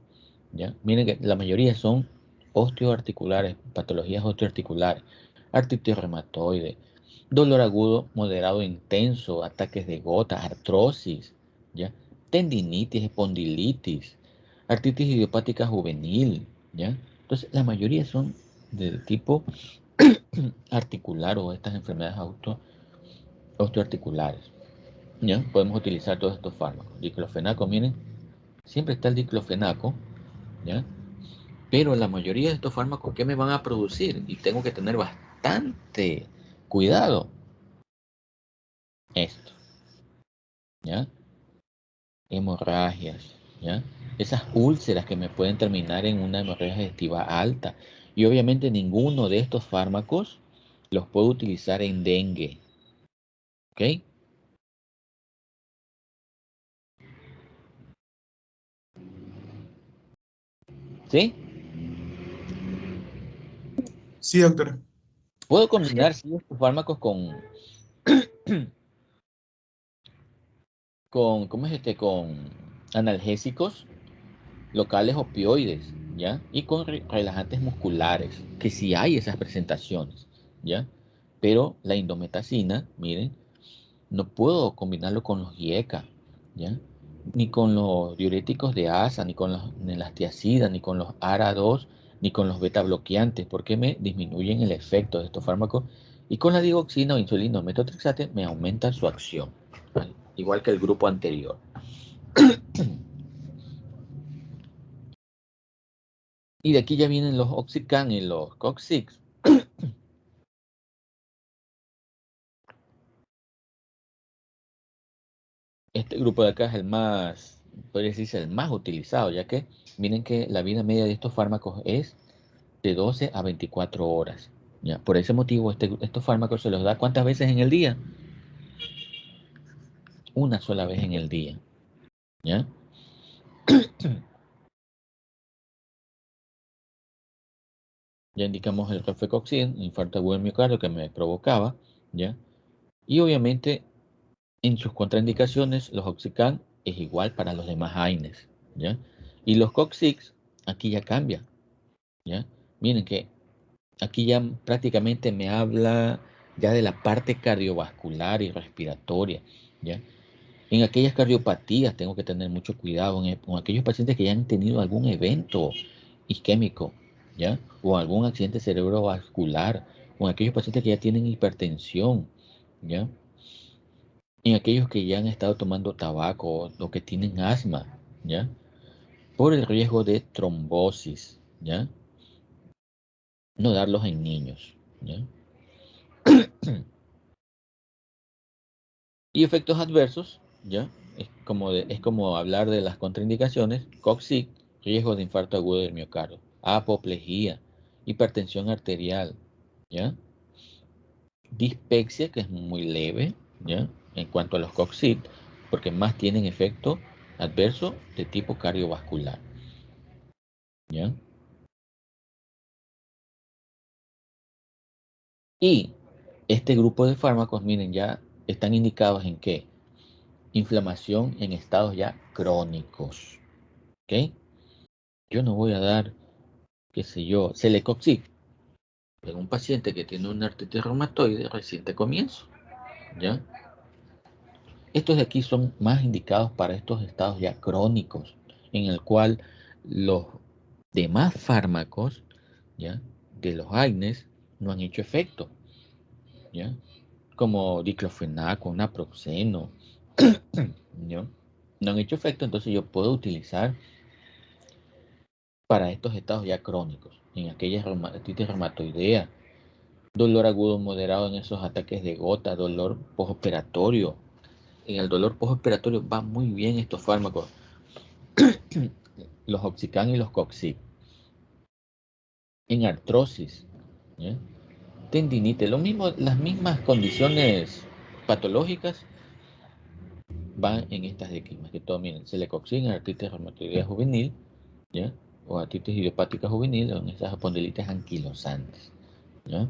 ¿ya? Miren que la mayoría son osteoarticulares, patologías osteoarticulares, artritis reumatoide, dolor agudo, moderado, intenso, ataques de gota, artrosis, ¿ya? Tendinitis, espondilitis, artritis idiopática juvenil, ¿ya? Entonces, la mayoría son del tipo articular o estas enfermedades osteoarticulares, ¿ya? Podemos utilizar todos estos fármacos. Diclofenaco, miren, siempre está el diclofenaco, ¿ya? Pero la mayoría de estos fármacos, ¿qué me van a producir? Y tengo que tener bastante cuidado. Esto, ¿ya? Hemorragias, ¿ya? Esas úlceras que me pueden terminar en una hemorragia digestiva alta. Y obviamente ninguno de estos fármacos los puedo utilizar en dengue, ¿ok? ¿Sí? Sí, doctor. Puedo combinar sí, estos fármacos ¿cómo es con analgésicos locales opioides, ¿ya? ¿ya? Y con relajantes musculares, que sí hay esas presentaciones, ¿ya? Pero la indometacina, miren, no puedo combinarlo con los IECA, ¿ya? Ni con los diuréticos de ASA, ni las tiacidas, ni con los ARA2, ni con los beta bloqueantes, porque me disminuyen el efecto de estos fármacos. Y con la digoxina o insulina o metotrexate me aumentan su acción, ¿vale? Igual que el grupo anterior. Y de aquí ya vienen los Oxycan y los Cox-6. Este grupo de acá es el más, podría decirse, el más utilizado, ya que miren que la vida media de estos fármacos es de 12 a 24 horas. ¿Ya? Por ese motivo, estos fármacos se los da ¿cuántas veces en el día? Una sola vez en el día. ¿Ya? Ya indicamos el rofecoxib, infarto agudo del miocardio que me provocaba. ¿Ya? Y obviamente, en sus contraindicaciones, los Oxycan es igual para los demás AINES. ¿Ya? Y los COX-6, aquí ya cambia. ¿Ya? Miren que aquí ya prácticamente me habla ya de la parte cardiovascular y respiratoria, ¿ya? En aquellas cardiopatías tengo que tener mucho cuidado con aquellos pacientes que ya han tenido algún evento isquémico, ¿ya? O algún accidente cerebrovascular, o en aquellos pacientes que ya tienen hipertensión, ¿ya? En aquellos que ya han estado tomando tabaco o que tienen asma, ¿ya? Por el riesgo de trombosis, ¿ya? No darlos en niños, ¿ya? Y efectos adversos, ¿ya? Es como hablar de las contraindicaciones: COX-6, riesgo de infarto agudo del miocardio, apoplejía, hipertensión arterial, ¿ya? Dispepsia, que es muy leve, ¿ya? En cuanto a los COX-6, porque más tienen efecto adverso de tipo cardiovascular, ¿ya? Y este grupo de fármacos, miren, ya están indicados en qué: inflamación en estados ya crónicos, ¿ok? Yo no voy a dar, qué sé yo, Celecoxib en un paciente que tiene una artritis reumatoide reciente comienzo, ¿ya? Estos de aquí son más indicados para estos estados ya crónicos, en el cual los demás fármacos, ¿ya? De los AINES no han hecho efecto, ¿ya? Como diclofenaco, naproxeno, ¿ya? No han hecho efecto, entonces yo puedo utilizar para estos estados ya crónicos, en aquellas artritis reumatoidea, dolor agudo moderado en esos ataques de gota, dolor postoperatorio. En el dolor postoperatorio van muy bien estos fármacos, los Oxycan y los Coxib. En artrosis, ¿ya? Tendinitis, lo mismo, las mismas condiciones patológicas van en estas de aquí, más que todo, miren, Celecoxib en artritis reumatoidea juvenil, ¿ya? O artritis idiopática juvenil, o en esas espondilitis anquilosantes, ¿ya?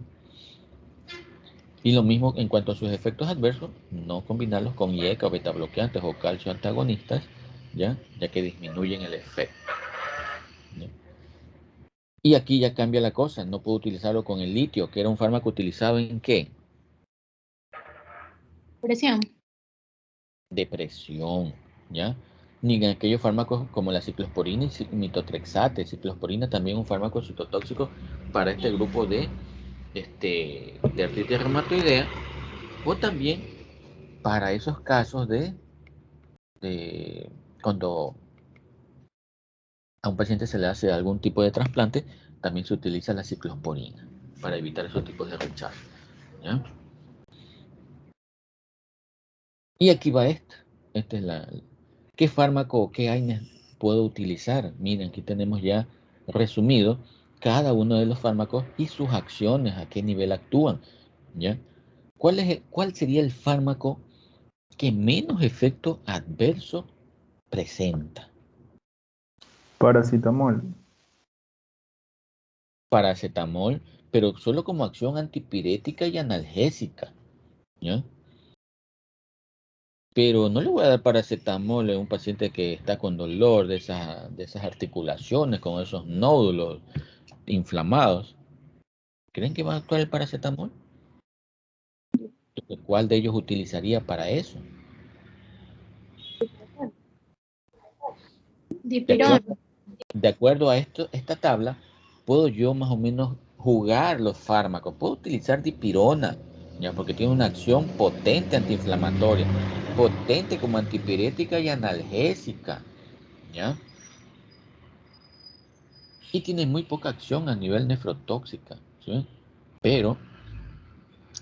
Y lo mismo en cuanto a sus efectos adversos, no combinarlos con IECA o beta bloqueantes o calcio antagonistas, ¿ya? Ya que disminuyen el efecto, ¿ya? Y aquí ya cambia la cosa, no puedo utilizarlo con el litio, que era un fármaco utilizado en ¿qué? Presión. Depresión, ¿ya? Ni en aquellos fármacos como la ciclosporina y mitotrexate. Ciclosporina también un fármaco citotóxico para este grupo de artritis reumatoidea, o también para esos casos de cuando a un paciente se le hace algún tipo de trasplante, también se utiliza la ciclosporina para evitar esos tipos de rechazo, ¿ya? Y aquí va esta. Esta es ¿qué fármaco o qué AINES puedo utilizar? Miren, aquí tenemos ya resumido cada uno de los fármacos y sus acciones, a qué nivel actúan, ¿ya? ¿Cuál sería el fármaco que menos efecto adverso presenta? Paracetamol. Paracetamol, pero solo como acción antipirética y analgésica, ¿ya? Pero no le voy a dar paracetamol a un paciente que está con dolor de esas articulaciones, con esos nódulos inflamados. ¿Creen que va a actuar el paracetamol? ¿Cuál de ellos utilizaría para eso? Dipirona. De acuerdo a esta tabla, puedo yo más o menos jugar los fármacos. Puedo utilizar dipirona, ¿ya? Porque tiene una acción potente antiinflamatoria, potente como antipirética y analgésica, ¿ya? Y tiene muy poca acción a nivel nefrotóxica, ¿sí? Pero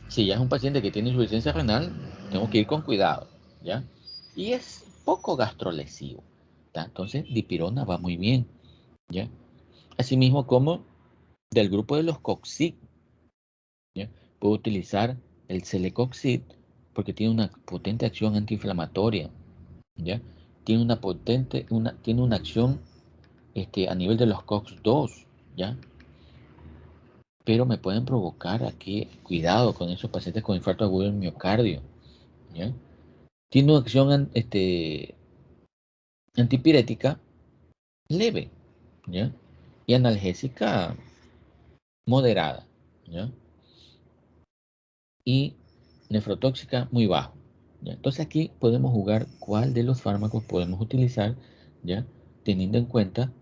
si ya es un paciente que tiene insuficiencia renal, tengo que ir con cuidado, ¿ya? Y es poco gastrolesivo, ¿tá? Entonces, dipirona va muy bien, ¿ya? Asimismo como del grupo de los coxib, ¿ya? Puedo utilizar el celecoxib porque tiene una potente acción antiinflamatoria, ¿ya? Tiene una acción a nivel de los COX-2, ¿ya? Pero me pueden provocar aquí, cuidado con esos pacientes con infarto agudo del miocardio, ¿ya? Tiene una acción antipirética leve, ¿ya? Y analgésica moderada, ¿ya? Y nefrotóxica muy bajo, ¿ya? Entonces aquí podemos jugar cuál de los fármacos podemos utilizar, ¿ya? Teniendo en cuenta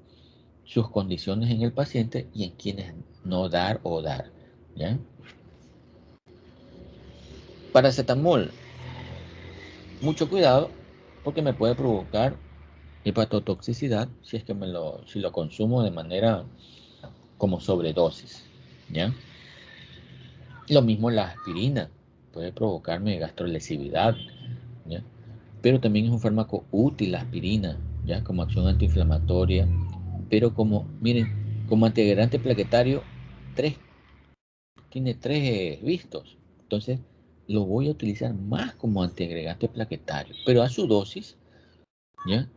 sus condiciones en el paciente y en quienes no dar o dar, ¿ya? Paracetamol, mucho cuidado porque me puede provocar hepatotoxicidad si es que si lo consumo de manera como sobredosis, ¿ya? Lo mismo la aspirina, puede provocarme gastrolesividad, ¿ya? Pero también es un fármaco útil la aspirina, ¿ya? Como acción antiinflamatoria, pero miren, como antiagregante plaquetario, tiene tres vistos. Entonces, lo voy a utilizar más como antiagregante plaquetario, pero a su dosis, ¿ya?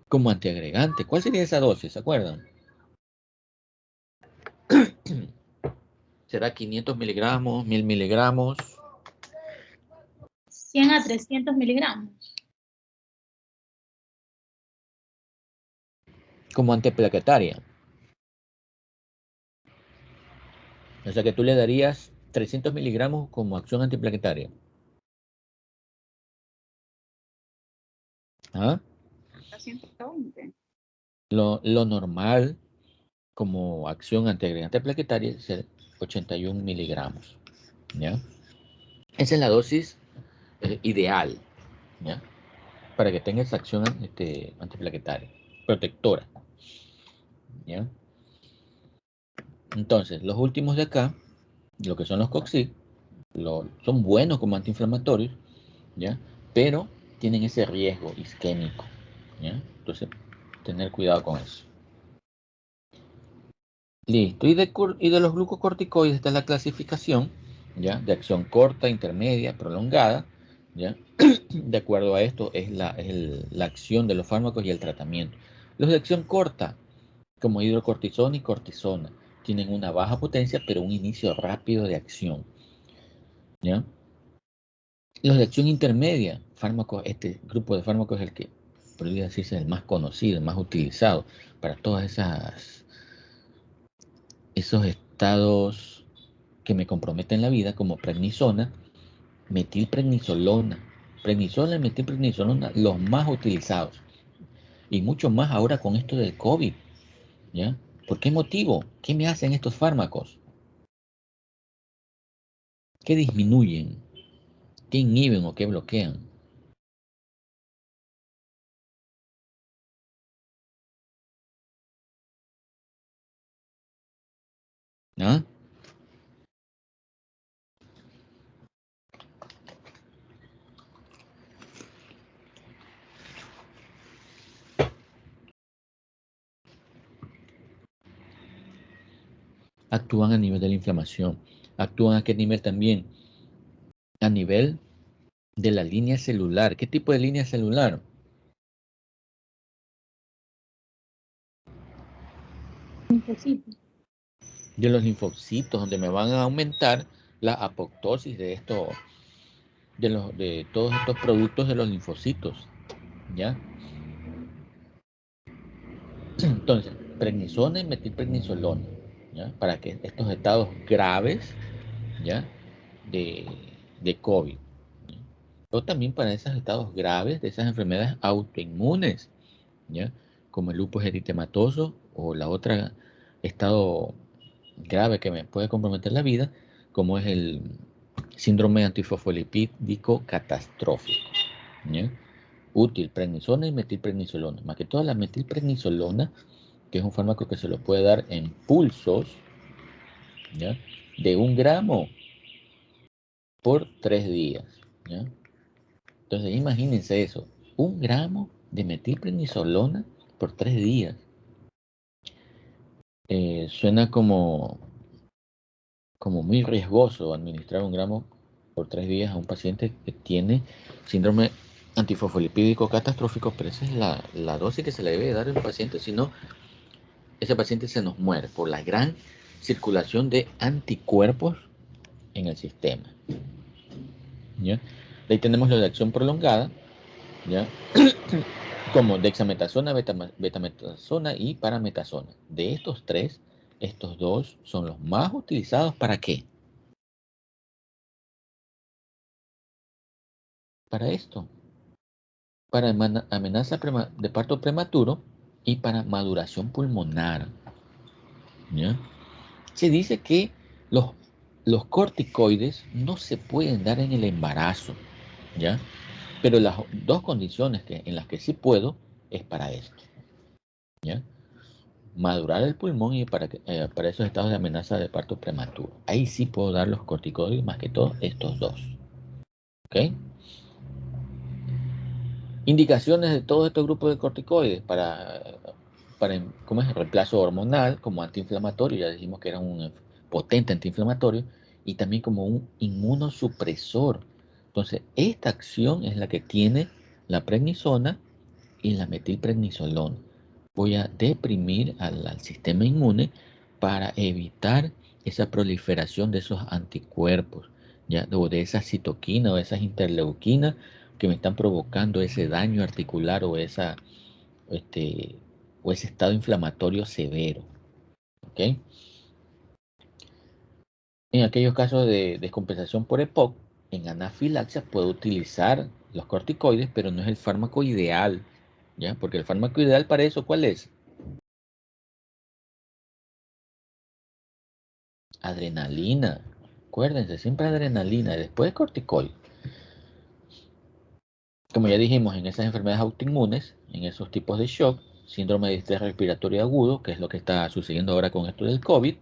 Como antiagregante. ¿Cuál sería esa dosis? ¿Se acuerdan? ¿Será 500 miligramos, 1000 miligramos? 100 a 300 miligramos. Como antiplaquetaria. O sea que tú le darías 300 miligramos como acción antiplaquetaria. ¿Ah? 120. Lo normal como acción antiagregante plaquetaria es 81 miligramos, ¿ya? Esa es la dosis ideal, ¿ya? Para que tenga esa acción antiplaquetaria, protectora, ¿ya? Entonces, los últimos de acá, lo que son los COXIC, son buenos como antiinflamatorios, ¿ya? Pero tienen ese riesgo isquémico, ¿ya? Entonces, tener cuidado con eso. Listo. Y de los glucocorticoides está la clasificación, ¿ya? De acción corta, intermedia, prolongada, ¿ya? De acuerdo a esto es la acción de los fármacos y el tratamiento. Los de acción corta, como hidrocortisona y cortisona, tienen una baja potencia, pero un inicio rápido de acción, ¿ya? Los de acción intermedia, este grupo de fármacos es el que podría decirse el más conocido, el más utilizado para todas esos estados que me comprometen la vida, como prednisona, metilprednisolona. Prednisola y metilprednisolona, los más utilizados. Y mucho más ahora con esto del COVID, ¿ya? ¿Por qué motivo? ¿Qué me hacen estos fármacos? ¿Qué disminuyen? ¿Qué inhiben o qué bloquean? ¿Ah? Actúan a nivel de la inflamación. Actúan a qué nivel también? A nivel de la línea celular. ¿Qué tipo de línea celular? Linfocito. De los linfocitos, donde me van a aumentar la apoptosis de todos estos productos de los linfocitos, ¿ya? Entonces, prednisona y metilprednisolona, ¿ya? Para que estos estados graves, ¿ya? De COVID, ¿ya? O también para esos estados graves de esas enfermedades autoinmunes, ¿ya? Como el lupus eritematoso o la otra estado grave que me puede comprometer la vida, como es el síndrome antifosfolipídico catastrófico, ¿ya? Útil, prednisona y metilprednisolona. Más que toda la metilprednisolona, que es un fármaco que se lo puede dar en pulsos, ¿ya? De 1 gramo por 3 días, ¿ya? Entonces imagínense eso, 1 gramo de metilprednisolona por 3 días. Suena como muy riesgoso administrar 1 gramo por 3 días a un paciente que tiene síndrome antifosfolipídico catastrófico, pero esa es la dosis que se le debe dar a un paciente, si no, ese paciente se nos muere por la gran circulación de anticuerpos en el sistema, ¿ya? De ahí tenemos la de acción prolongada, ¿ya? Como dexametasona, betametasona y parametasona. De estos 3, estos 2 son los más utilizados. ¿Para qué? Para esto, para amenaza de parto prematuro y para maduración pulmonar, ¿ya? Se dice que los corticoides no se pueden dar en el embarazo, ¿ya? Pero las 2 condiciones en las que sí puedo es para esto, ¿ya? Madurar el pulmón y para esos estados de amenaza de parto prematuro. Ahí sí puedo dar los corticoides, más que todo estos 2, ¿ok? Indicaciones de todos estos grupos de corticoides para ¿cómo es? El reemplazo hormonal, como antiinflamatorio, ya dijimos que era un potente antiinflamatorio, y también como un inmunosupresor. Entonces, esta acción es la que tiene la prednisona y la metilprednisolona. Voy a deprimir al sistema inmune para evitar esa proliferación de esos anticuerpos, ¿ya? O de esas citoquinas o esas interleuquinas que me están provocando ese daño articular o ese estado inflamatorio severo, ¿ok? En aquellos casos de descompensación por EPOC, en anafilaxia puedo utilizar los corticoides, pero no es el fármaco ideal, ¿ya? Porque el fármaco ideal para eso, ¿cuál es? Adrenalina. Acuérdense, siempre adrenalina, después corticoide. Como ya dijimos, en esas enfermedades autoinmunes, en esos tipos de shock, síndrome de estrés respiratorio agudo, que es lo que está sucediendo ahora con esto del COVID,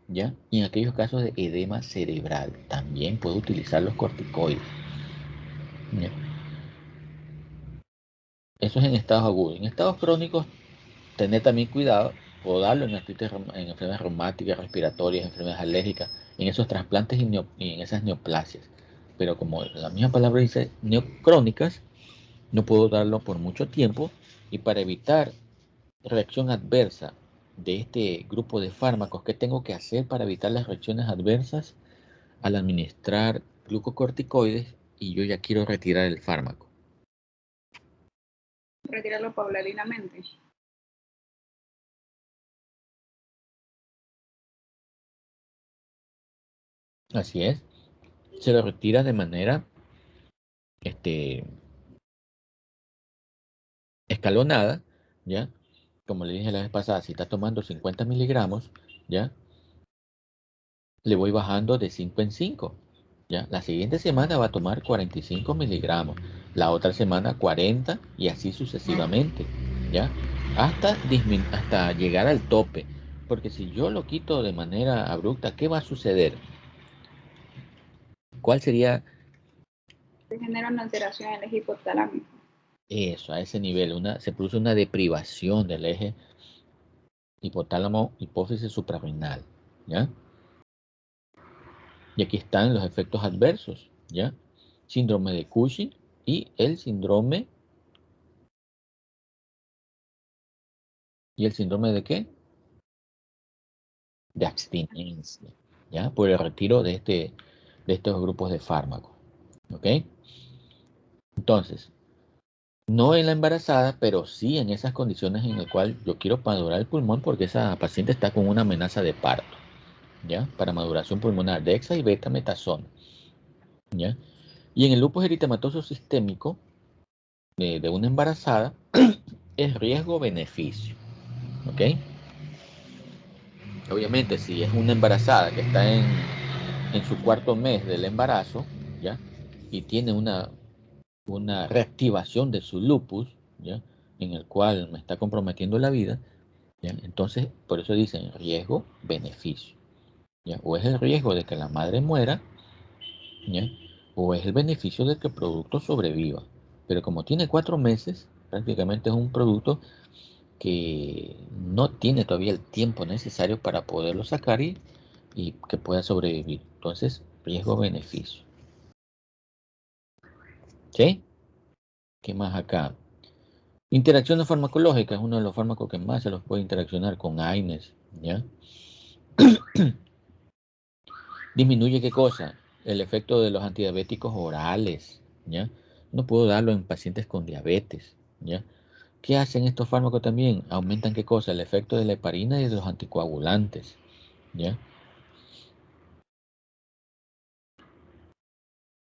¿ya? Y en aquellos casos de edema cerebral, también puedo utilizar los corticoides, ¿ya? Eso es en estados agudos. En estados crónicos, tener también cuidado, puedo darlo en enfermedades reumáticas, respiratorias, enfermedades alérgicas, en esos trasplantes y en esas neoplasias. Pero como la misma palabra dice neocrónicas, no puedo darlo por mucho tiempo, y para evitar reacción adversa de este grupo de fármacos, ¿qué tengo que hacer para evitar las reacciones adversas al administrar glucocorticoides y yo ya quiero retirar el fármaco? Retirarlo paulatinamente. Así es, se lo retira de manera escalonada, ¿ya? Como le dije la vez pasada, si está tomando 50 miligramos, ¿ya? Le voy bajando de 5 en 5, ¿ya? La siguiente semana va a tomar 45 miligramos, la otra semana 40 y así sucesivamente, ¿ya? Hasta llegar al tope. Porque si yo lo quito de manera abrupta, ¿qué va a suceder? ¿Cuál sería Se genera una alteración en el eje hipotalámico. eso a ese nivel? Se produce una deprivación del eje hipotálamo hipófisis suprarrenal, ¿ya? Y aquí están los efectos adversos, ¿ya? Síndrome de Cushing y el síndrome de qué? De abstinencia, ¿ya? Por el retiro de estos grupos de fármacos, ¿ok? Entonces, no en la embarazada, pero sí en esas condiciones en las cuales yo quiero madurar el pulmón porque esa paciente está con una amenaza de parto, ¿ya? Para maduración pulmonar, dexa y betametasona, ¿ya? Y en el lupus eritematoso sistémico de una embarazada es riesgo-beneficio, ¿ok? Obviamente, si es una embarazada que está en su cuarto mes del embarazo, ¿ya? Y tiene una reactivación de su lupus, ¿ya? En el cual me está comprometiendo la vida, ¿ya? Entonces, por eso dicen riesgo-beneficio, ¿ya? O es el riesgo de que la madre muera, ¿ya? O es el beneficio de que el producto sobreviva. Pero como tiene 4 meses, prácticamente es un producto que no tiene todavía el tiempo necesario para poderlo sacar y que pueda sobrevivir. Entonces, riesgo-beneficio. ¿Sí? ¿Qué más acá? Interacciones farmacológicas, uno de los fármacos que más se los puede interaccionar con AINES, ¿ya? Disminuye qué cosa? El efecto de los antidiabéticos orales, ¿ya? No puedo darlo en pacientes con diabetes, ¿ya? ¿Qué hacen estos fármacos también? Aumentan qué cosa? El efecto de la heparina y de los anticoagulantes, ¿ya?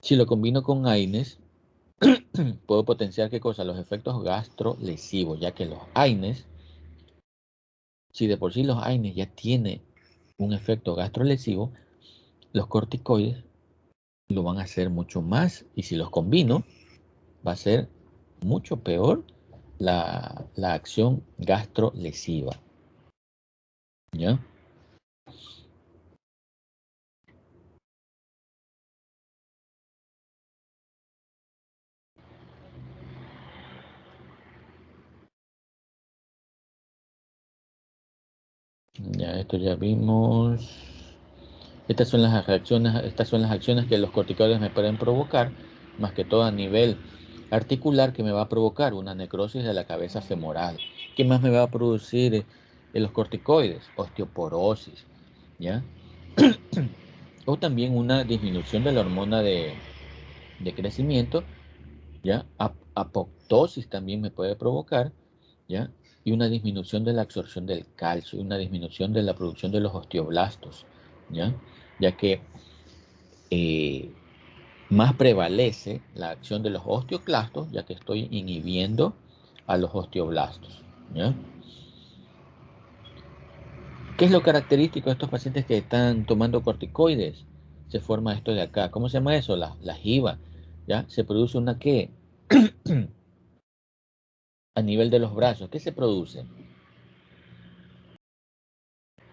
Si lo combino con AINES, puedo potenciar qué cosa? Los efectos gastrolesivos, ya que los AINES, si de por sí los AINES ya tienen un efecto gastrolesivo, los corticoides lo van a hacer mucho más, y si los combino va a ser mucho peor la acción gastrolesiva, ¿ya? Ya, esto ya vimos. Estas son las acciones que los corticoides me pueden provocar, más que todo a nivel articular, que me va a provocar una necrosis de la cabeza femoral. ¿Qué más me va a producir los corticoides? Osteoporosis, ¿ya? O también una disminución de la hormona de crecimiento, ¿ya? Apoptosis también me puede provocar, ¿ya? Y una disminución de la absorción del calcio, una disminución de la producción de los osteoblastos, ¿ya? Ya que más prevalece la acción de los osteoclastos, ya que estoy inhibiendo a los osteoblastos, ¿ya? ¿Qué es lo característico de estos pacientes que están tomando corticoides? Se forma esto de acá. ¿Cómo se llama eso? La jiba, ¿ya? Se produce una ¿qué? A nivel de los brazos. ¿Qué se produce?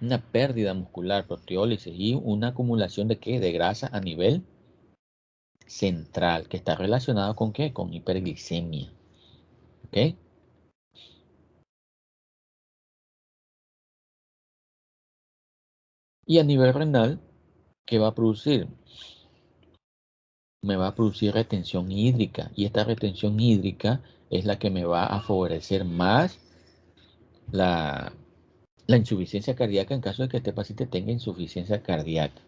Una pérdida muscular, proteólisis y una acumulación de ¿qué? De grasa a nivel central, que está relacionado con ¿qué? Con hiperglicemia. ¿Ok? Y a nivel renal, ¿qué va a producir? Me va a producir retención hídrica, y esta retención hídrica es la que me va a favorecer más la, la insuficiencia cardíaca en caso de que este paciente tenga insuficiencia cardíaca.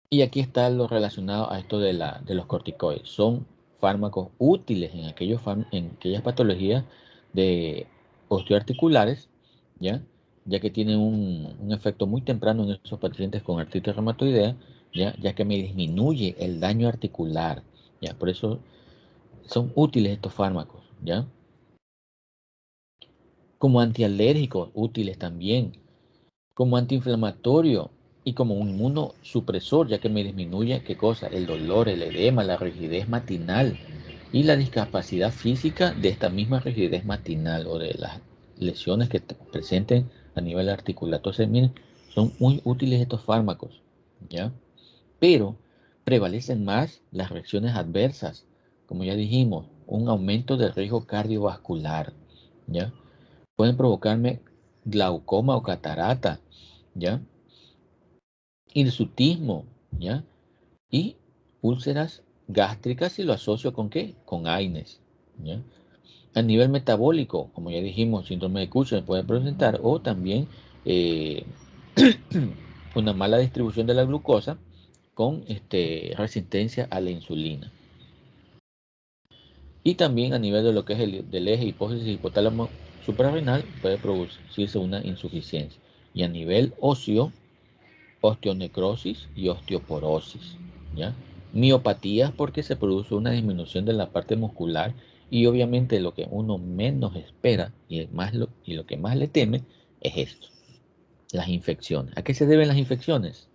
Y aquí está lo relacionado a esto de los corticoides. Son fármacos útiles en aquellas patologías de osteoarticulares, ¿ya? Ya que tienen un efecto muy temprano en esos pacientes con artritis reumatoidea, ya que me disminuye el daño articular, ¿ya? Por eso son útiles estos fármacos, ¿ya? Como antialérgicos, útiles también. Como antiinflamatorio y como un inmunosupresor, ya que me disminuye, ¿qué cosa? El dolor, el edema, la rigidez matinal y la discapacidad física de esta misma rigidez matinal o de las lesiones que presenten a nivel articular. Entonces, miren, son muy útiles estos fármacos, ¿ya? Pero prevalecen más las reacciones adversas, como ya dijimos, un aumento del riesgo cardiovascular, ¿ya? Pueden provocarme glaucoma o catarata, ¿ya? Hirsutismo, ¿ya? Y úlceras gástricas, si lo asocio con ¿qué? Con AINES, ¿ya? A nivel metabólico, como ya dijimos, síndrome de Cushing puede presentar, o también eh, una mala distribución de la glucosa con resistencia a la insulina. Y también a nivel de lo que es del eje hipófisis hipotálamo suprarrenal puede producirse una insuficiencia. Y a nivel óseo, osteonecrosis y osteoporosis, ¿ya? Miopatías porque se produce una disminución de la parte muscular y obviamente lo que uno menos espera y lo que más le teme es esto, las infecciones. ¿A qué se deben las infecciones?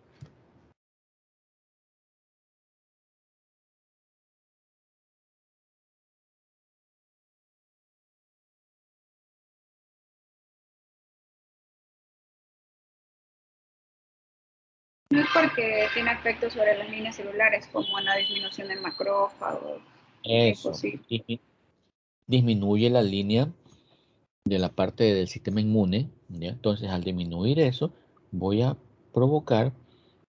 No es porque tiene efectos sobre las líneas celulares, como en la disminución del macrófago, Eso, leucocitos. disminuye la línea de la parte del sistema inmune, ¿ya? Entonces, al disminuir eso, voy a provocar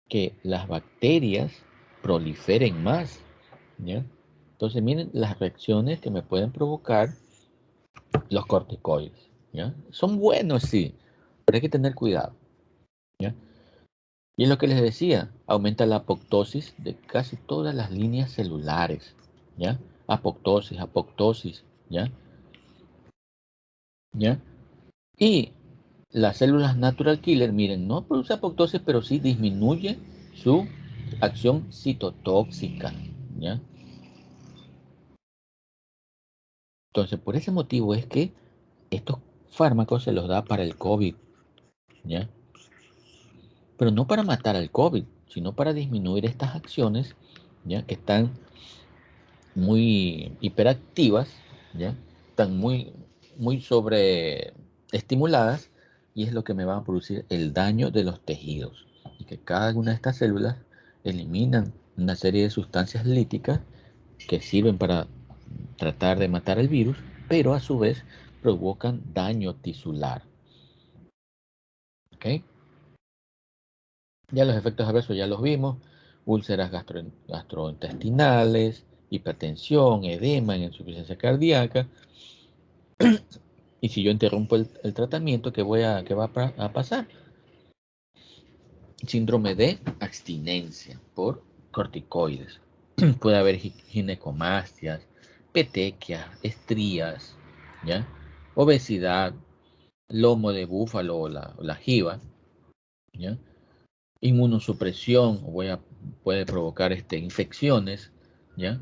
que las bacterias proliferen más, ¿ya? Entonces, miren las reacciones que me pueden provocar los corticoides, ¿ya? Son buenos, sí, pero hay que tener cuidado, ¿ya? Y es lo que les decía, aumenta la apoptosis de casi todas las líneas celulares, ¿ya? Apoptosis, ¿ya? ¿Ya? Y las células natural killer, miren, no produce apoptosis, pero sí disminuye su acción citotóxica, ¿ya? Entonces, por ese motivo es que estos fármacos se los da para el COVID, ¿ya? Pero no para matar al COVID, sino para disminuir estas acciones, ¿ya? Que están muy hiperactivas, ¿ya? Están muy sobreestimuladas y es lo que me va a producir el daño de los tejidos. Y que cada una de estas células eliminan una serie de sustancias líticas que sirven para tratar de matar el virus, pero a su vez provocan daño tisular. ¿Ok? Ya los efectos adversos ya los vimos, úlceras gastrointestinales, hipertensión, edema, insuficiencia cardíaca. Y si yo interrumpo el tratamiento, ¿qué va a pasar? Síndrome de abstinencia por corticoides. Puede haber ginecomastias, petequias, estrías, ¿ya? Obesidad, lomo de búfalo o la jiba, ¿ya? Inmunosupresión puede provocar infecciones, ¿ya?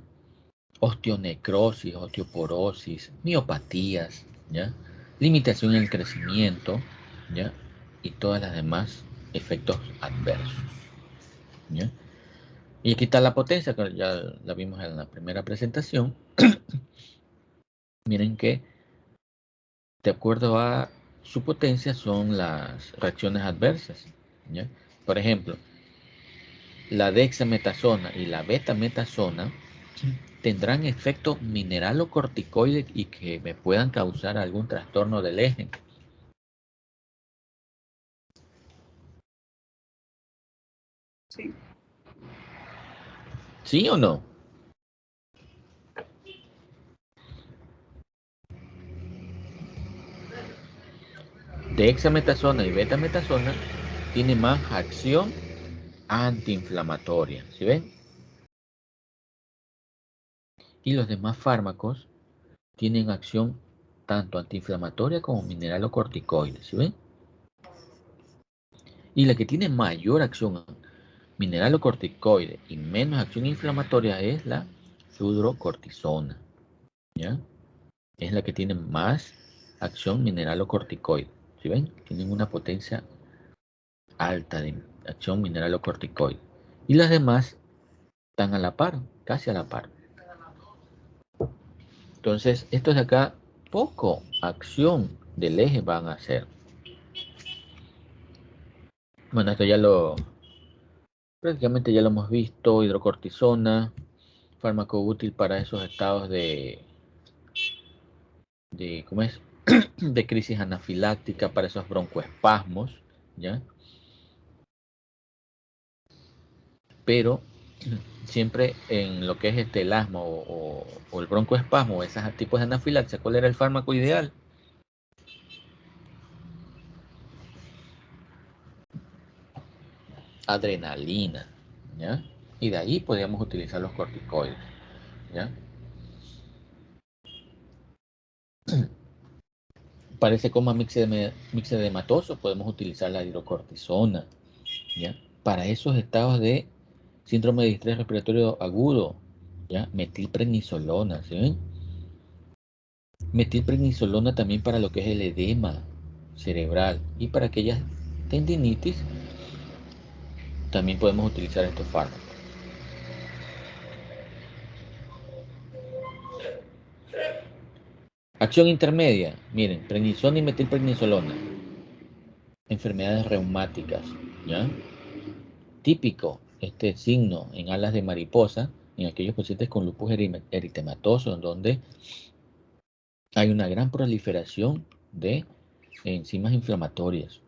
Osteonecrosis, osteoporosis, miopatías, ¿ya? Limitación en el crecimiento, ¿ya? Y todas las demás efectos adversos, ¿ya? Y aquí está la potencia, que ya la vimos en la primera presentación. Miren que de acuerdo a su potencia son las reacciones adversas, ¿ya? Por ejemplo, la dexametasona y la betametasona tendrán efectos mineralocorticoides y que me puedan causar algún trastorno del eje. Sí. ¿Sí o no? Dexametasona y betametasona tienen más acción antiinflamatoria, ¿sí ven? Y los demás fármacos tienen acción tanto antiinflamatoria como mineralocorticoide, ¿sí ven? Y la que tiene mayor acción mineralocorticoide y menos acción inflamatoria es la fludrocortisona, ¿ya? Es la que tiene más acción mineralocorticoide, ¿sí ven? Tienen una potencia alta de acción mineralocorticoide. Y las demás están a la par, casi a la par. Entonces, estos de acá, poco acción del eje van a hacer. Bueno, esto prácticamente ya lo hemos visto, hidrocortisona, fármaco útil para esos estados ¿cómo es? De crisis anafiláctica, para esos broncoespasmos, ¿ya? Pero siempre en lo que es el asma o el broncoespasmo, esos tipos de anafilaxia, ¿cuál era el fármaco ideal? adrenalina, ¿ya? Y de ahí podríamos utilizar los corticoides, ¿ya? Para ese coma mixedematoso podemos utilizar la hidrocortisona, ¿ya? Para esos estados de síndrome de distrés respiratorio agudo, ¿ya? Metilprednisolona, ¿sí ven? Metilprednisolona también para lo que es el edema cerebral y para aquellas tendinitis también podemos utilizar estos fármacos. Acción intermedia, miren, prednisona y metilprednisolona. Enfermedades reumáticas, ¿ya? Típico este signo en alas de mariposa en aquellos pacientes con lupus eritematoso, en donde hay una gran proliferación de enzimas inflamatorias,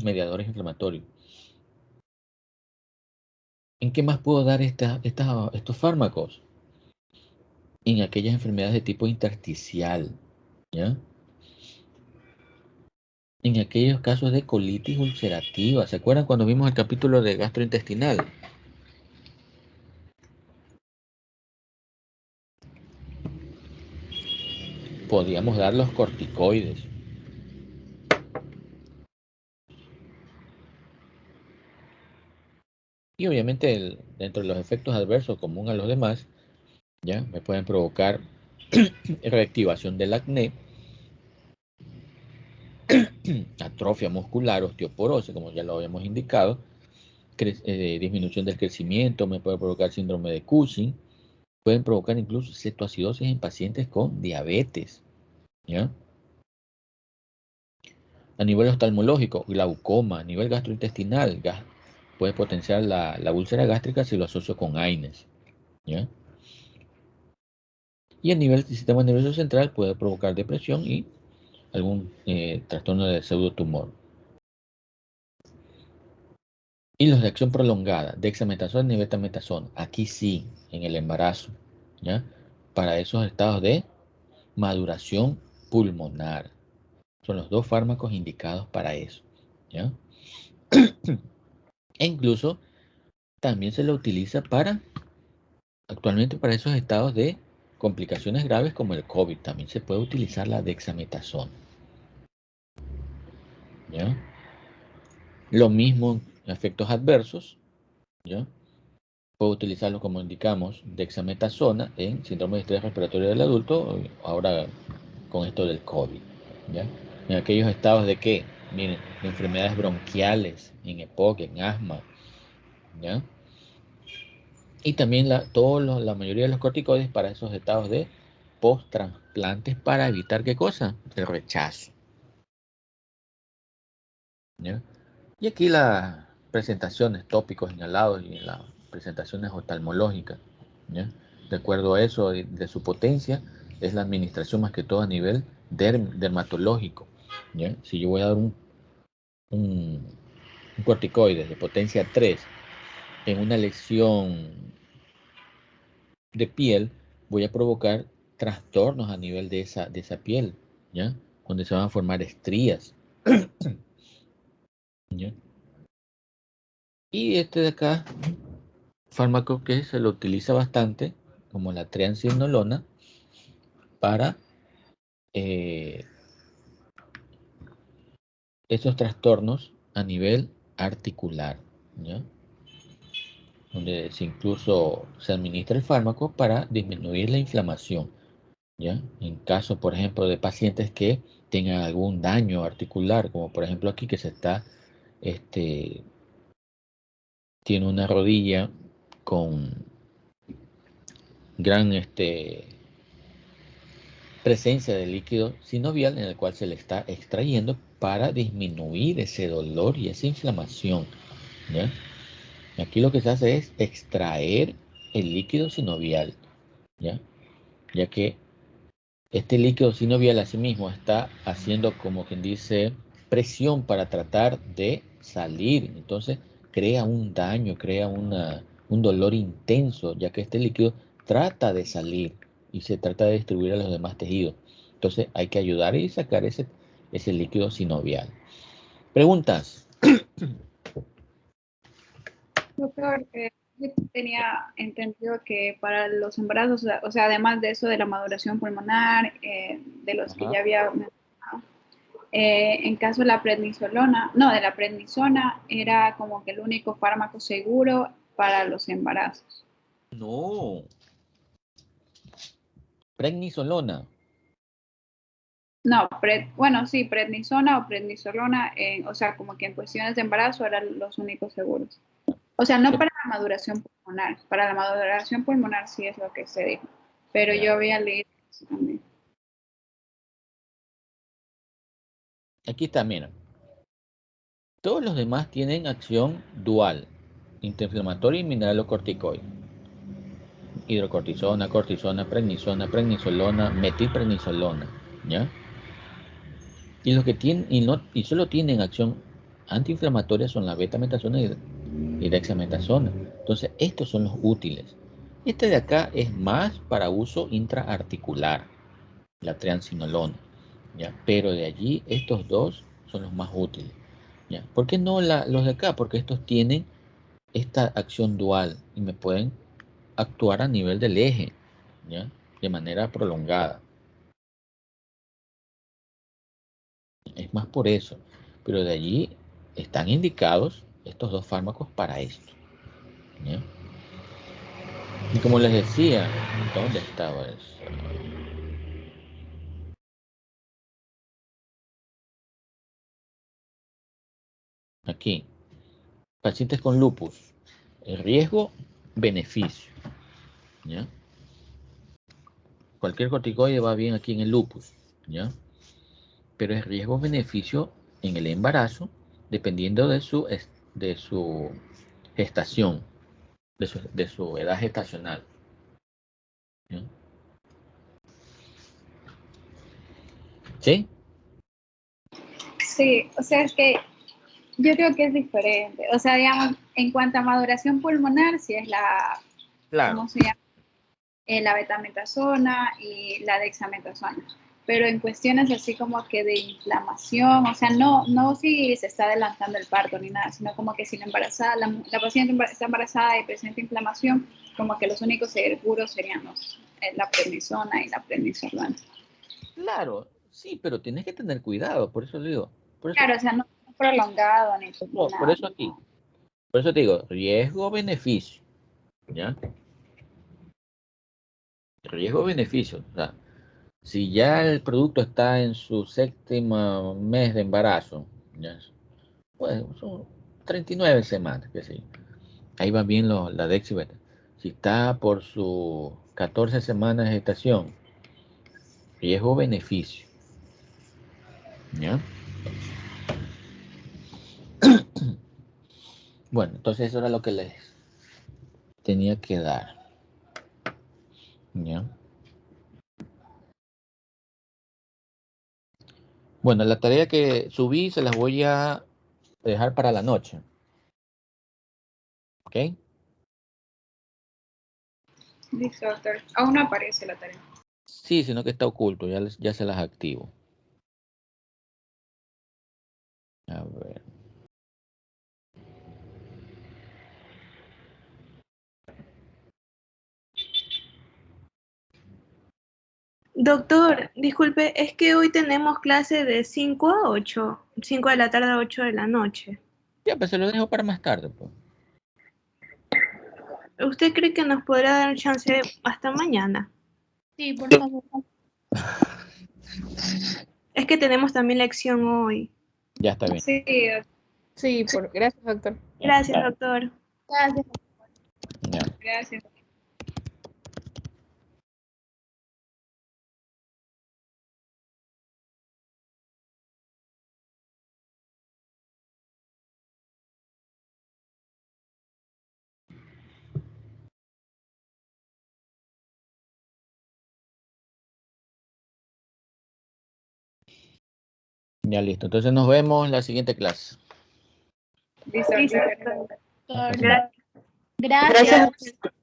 mediadores inflamatorios. ¿En qué más puedo dar estos fármacos? En aquellas enfermedades de tipo intersticial, ¿ya? En aquellos casos de colitis ulcerativa. ¿Se acuerdan cuando vimos el capítulo de gastrointestinal? Podríamos dar los corticoides. Y obviamente dentro de los efectos adversos común a los demás, ya me pueden provocar reactivación del acné, atrofia muscular, osteoporosis, como ya lo habíamos indicado, disminución del crecimiento, me puede provocar síndrome de Cushing, pueden provocar incluso cetoacidosis en pacientes con diabetes, ¿ya? A nivel oftalmológico, glaucoma, a nivel gastrointestinal, puede potenciar la úlcera gástrica si lo asocio con AINES, ¿ya? Y a nivel del sistema nervioso central puede provocar depresión y algún trastorno de pseudotumor. Y los de acción prolongada, dexametasona y betametasona, aquí sí, en el embarazo, ¿ya? Para esos estados de maduración pulmonar. Son los dos fármacos indicados para eso, ¿ya? E incluso también se lo utiliza actualmente para esos estados de complicaciones graves como el COVID. También se puede utilizar la dexametasona, ¿ya? Lo mismo en efectos adversos, ¿ya? Puedo utilizarlo como indicamos, dexametasona en síndrome de estrés respiratorio del adulto, ahora con esto del COVID, ¿ya? En aquellos estados de que, miren, de enfermedades bronquiales, en EPOC, en asma, ¿ya? Y también la mayoría de los corticoides para esos estados de post-trasplantes para evitar ¿qué cosa? El rechazo, ¿ya? Y aquí las presentaciones, tópicos inhalados y las presentaciones oftalmológicas, ¿ya? De acuerdo a eso, de su potencia, es la administración más que todo a nivel dermatológico, ¿ya? Si yo voy a dar un corticoide de potencia 3 en una lesión de piel, voy a provocar trastornos a nivel de esa piel, ¿ya? Donde se van a formar estrías, ¿ya? Y este de acá, fármaco que se lo utiliza bastante, como la triamcinolona, para esos trastornos a nivel articular, ¿ya? Donde incluso se administra el fármaco para disminuir la inflamación, ¿ya? En caso, por ejemplo, de pacientes que tengan algún daño articular, como por ejemplo aquí que tiene una rodilla con gran presencia de líquido sinovial en el cual se le está extrayendo para disminuir ese dolor y esa inflamación, ¿ya? Y aquí lo que se hace es extraer el líquido sinovial, ¿ya? Ya que este líquido sinovial asimismo está haciendo, como quien dice, presión para tratar de salir. Entonces crea un daño, crea un dolor intenso, ya que este líquido trata de salir y se trata de distribuir a los demás tejidos. Entonces hay que ayudar y sacar ese líquido sinovial. ¿Preguntas? Doctor, yo tenía entendido que para los embarazos, o sea, además de eso de la maduración pulmonar, de los que Ajá. ya había mencionado, en caso de la prednisolona, no, de la prednisona, era como que el único fármaco seguro para los embarazos. No. Prednisolona. No, bueno, sí, prednisona o prednisolona, o sea, como que en cuestiones de embarazo eran los únicos seguros. O sea, no para la maduración pulmonar. Para la maduración pulmonar sí es lo que se dijo. Pero Ya. yo había leído eso también. Aquí está, mira. Todos los demás tienen acción dual, antiinflamatoria y mineralocorticoide. Hidrocortisona, cortisona, prednisona, prednisolona, metilprednisolona, ¿ya? Y los que tienen y solo tienen acción antiinflamatoria son la betametasona y dexametasona. Entonces, estos son los útiles. Este de acá es más para uso intraarticular, la triamcinolona, ¿ya? Pero de allí estos dos son los más útiles, ¿ya? ¿Por qué no los de acá? Porque estos tienen esta acción dual y me pueden actuar a nivel del eje, ¿ya? De manera prolongada. Es más por eso. Pero de allí están indicados estos dos fármacos para esto, ¿ya? Y como les decía, ¿dónde estaba eso? Aquí, pacientes con lupus, el riesgo, beneficio, ¿ya? Cualquier corticoide va bien aquí en el lupus, ¿ya? Pero el riesgo-beneficio en el embarazo, dependiendo de su gestación, de su edad gestacional, ¿ya? ¿Sí? Sí, o sea, es que yo creo que es diferente. O sea, digamos, en cuanto a maduración pulmonar, sí es la, Claro. ¿cómo se llama? La betametasona y la dexametasona. Pero en cuestiones así como que de inflamación, o sea, no si se está adelantando el parto ni nada, sino como que si la embarazada, la paciente está embarazada y presenta inflamación, como que los únicos seguros serían la prednisona y la prednisolona. Claro, sí, pero tienes que tener cuidado, por eso digo. Por eso, Claro, o sea, no prolongado ni por nada. eso aquí. Por eso te digo, riesgo-beneficio, ¿ya? Riesgo-beneficio. O sea, si ya el producto está en su séptimo mes de embarazo, ¿ya? Pues son 39 semanas, qué sé yo. Ahí va bien la Dexibet. Si está por sus 14 semanas de gestación, riesgo-beneficio, ¿ya? Bueno, entonces eso era lo que les tenía que dar, ¿ya? Bueno, la tarea que subí se las voy a dejar para la noche, ¿ok? Listo, doctor. Aún no aparece la tarea. Sí, sino que está oculto, ya se las activo. A ver. Doctor, disculpe, es que hoy tenemos clase de 5 a 8, 5 de la tarde a 8 de la noche. Ya, pues se lo dejo para más tarde, pues. ¿Usted cree que nos podrá dar chance hasta mañana? Sí, por favor. Es que tenemos también lección hoy. Ya está bien. Sí, Sí, gracias, doctor. Gracias, doctor. Gracias. Ya. gracias. Ya listo. Entonces nos vemos en la siguiente clase. Listo, Listo, doctor. doctor. Hasta Doctor. luego. Gracias. Gracias.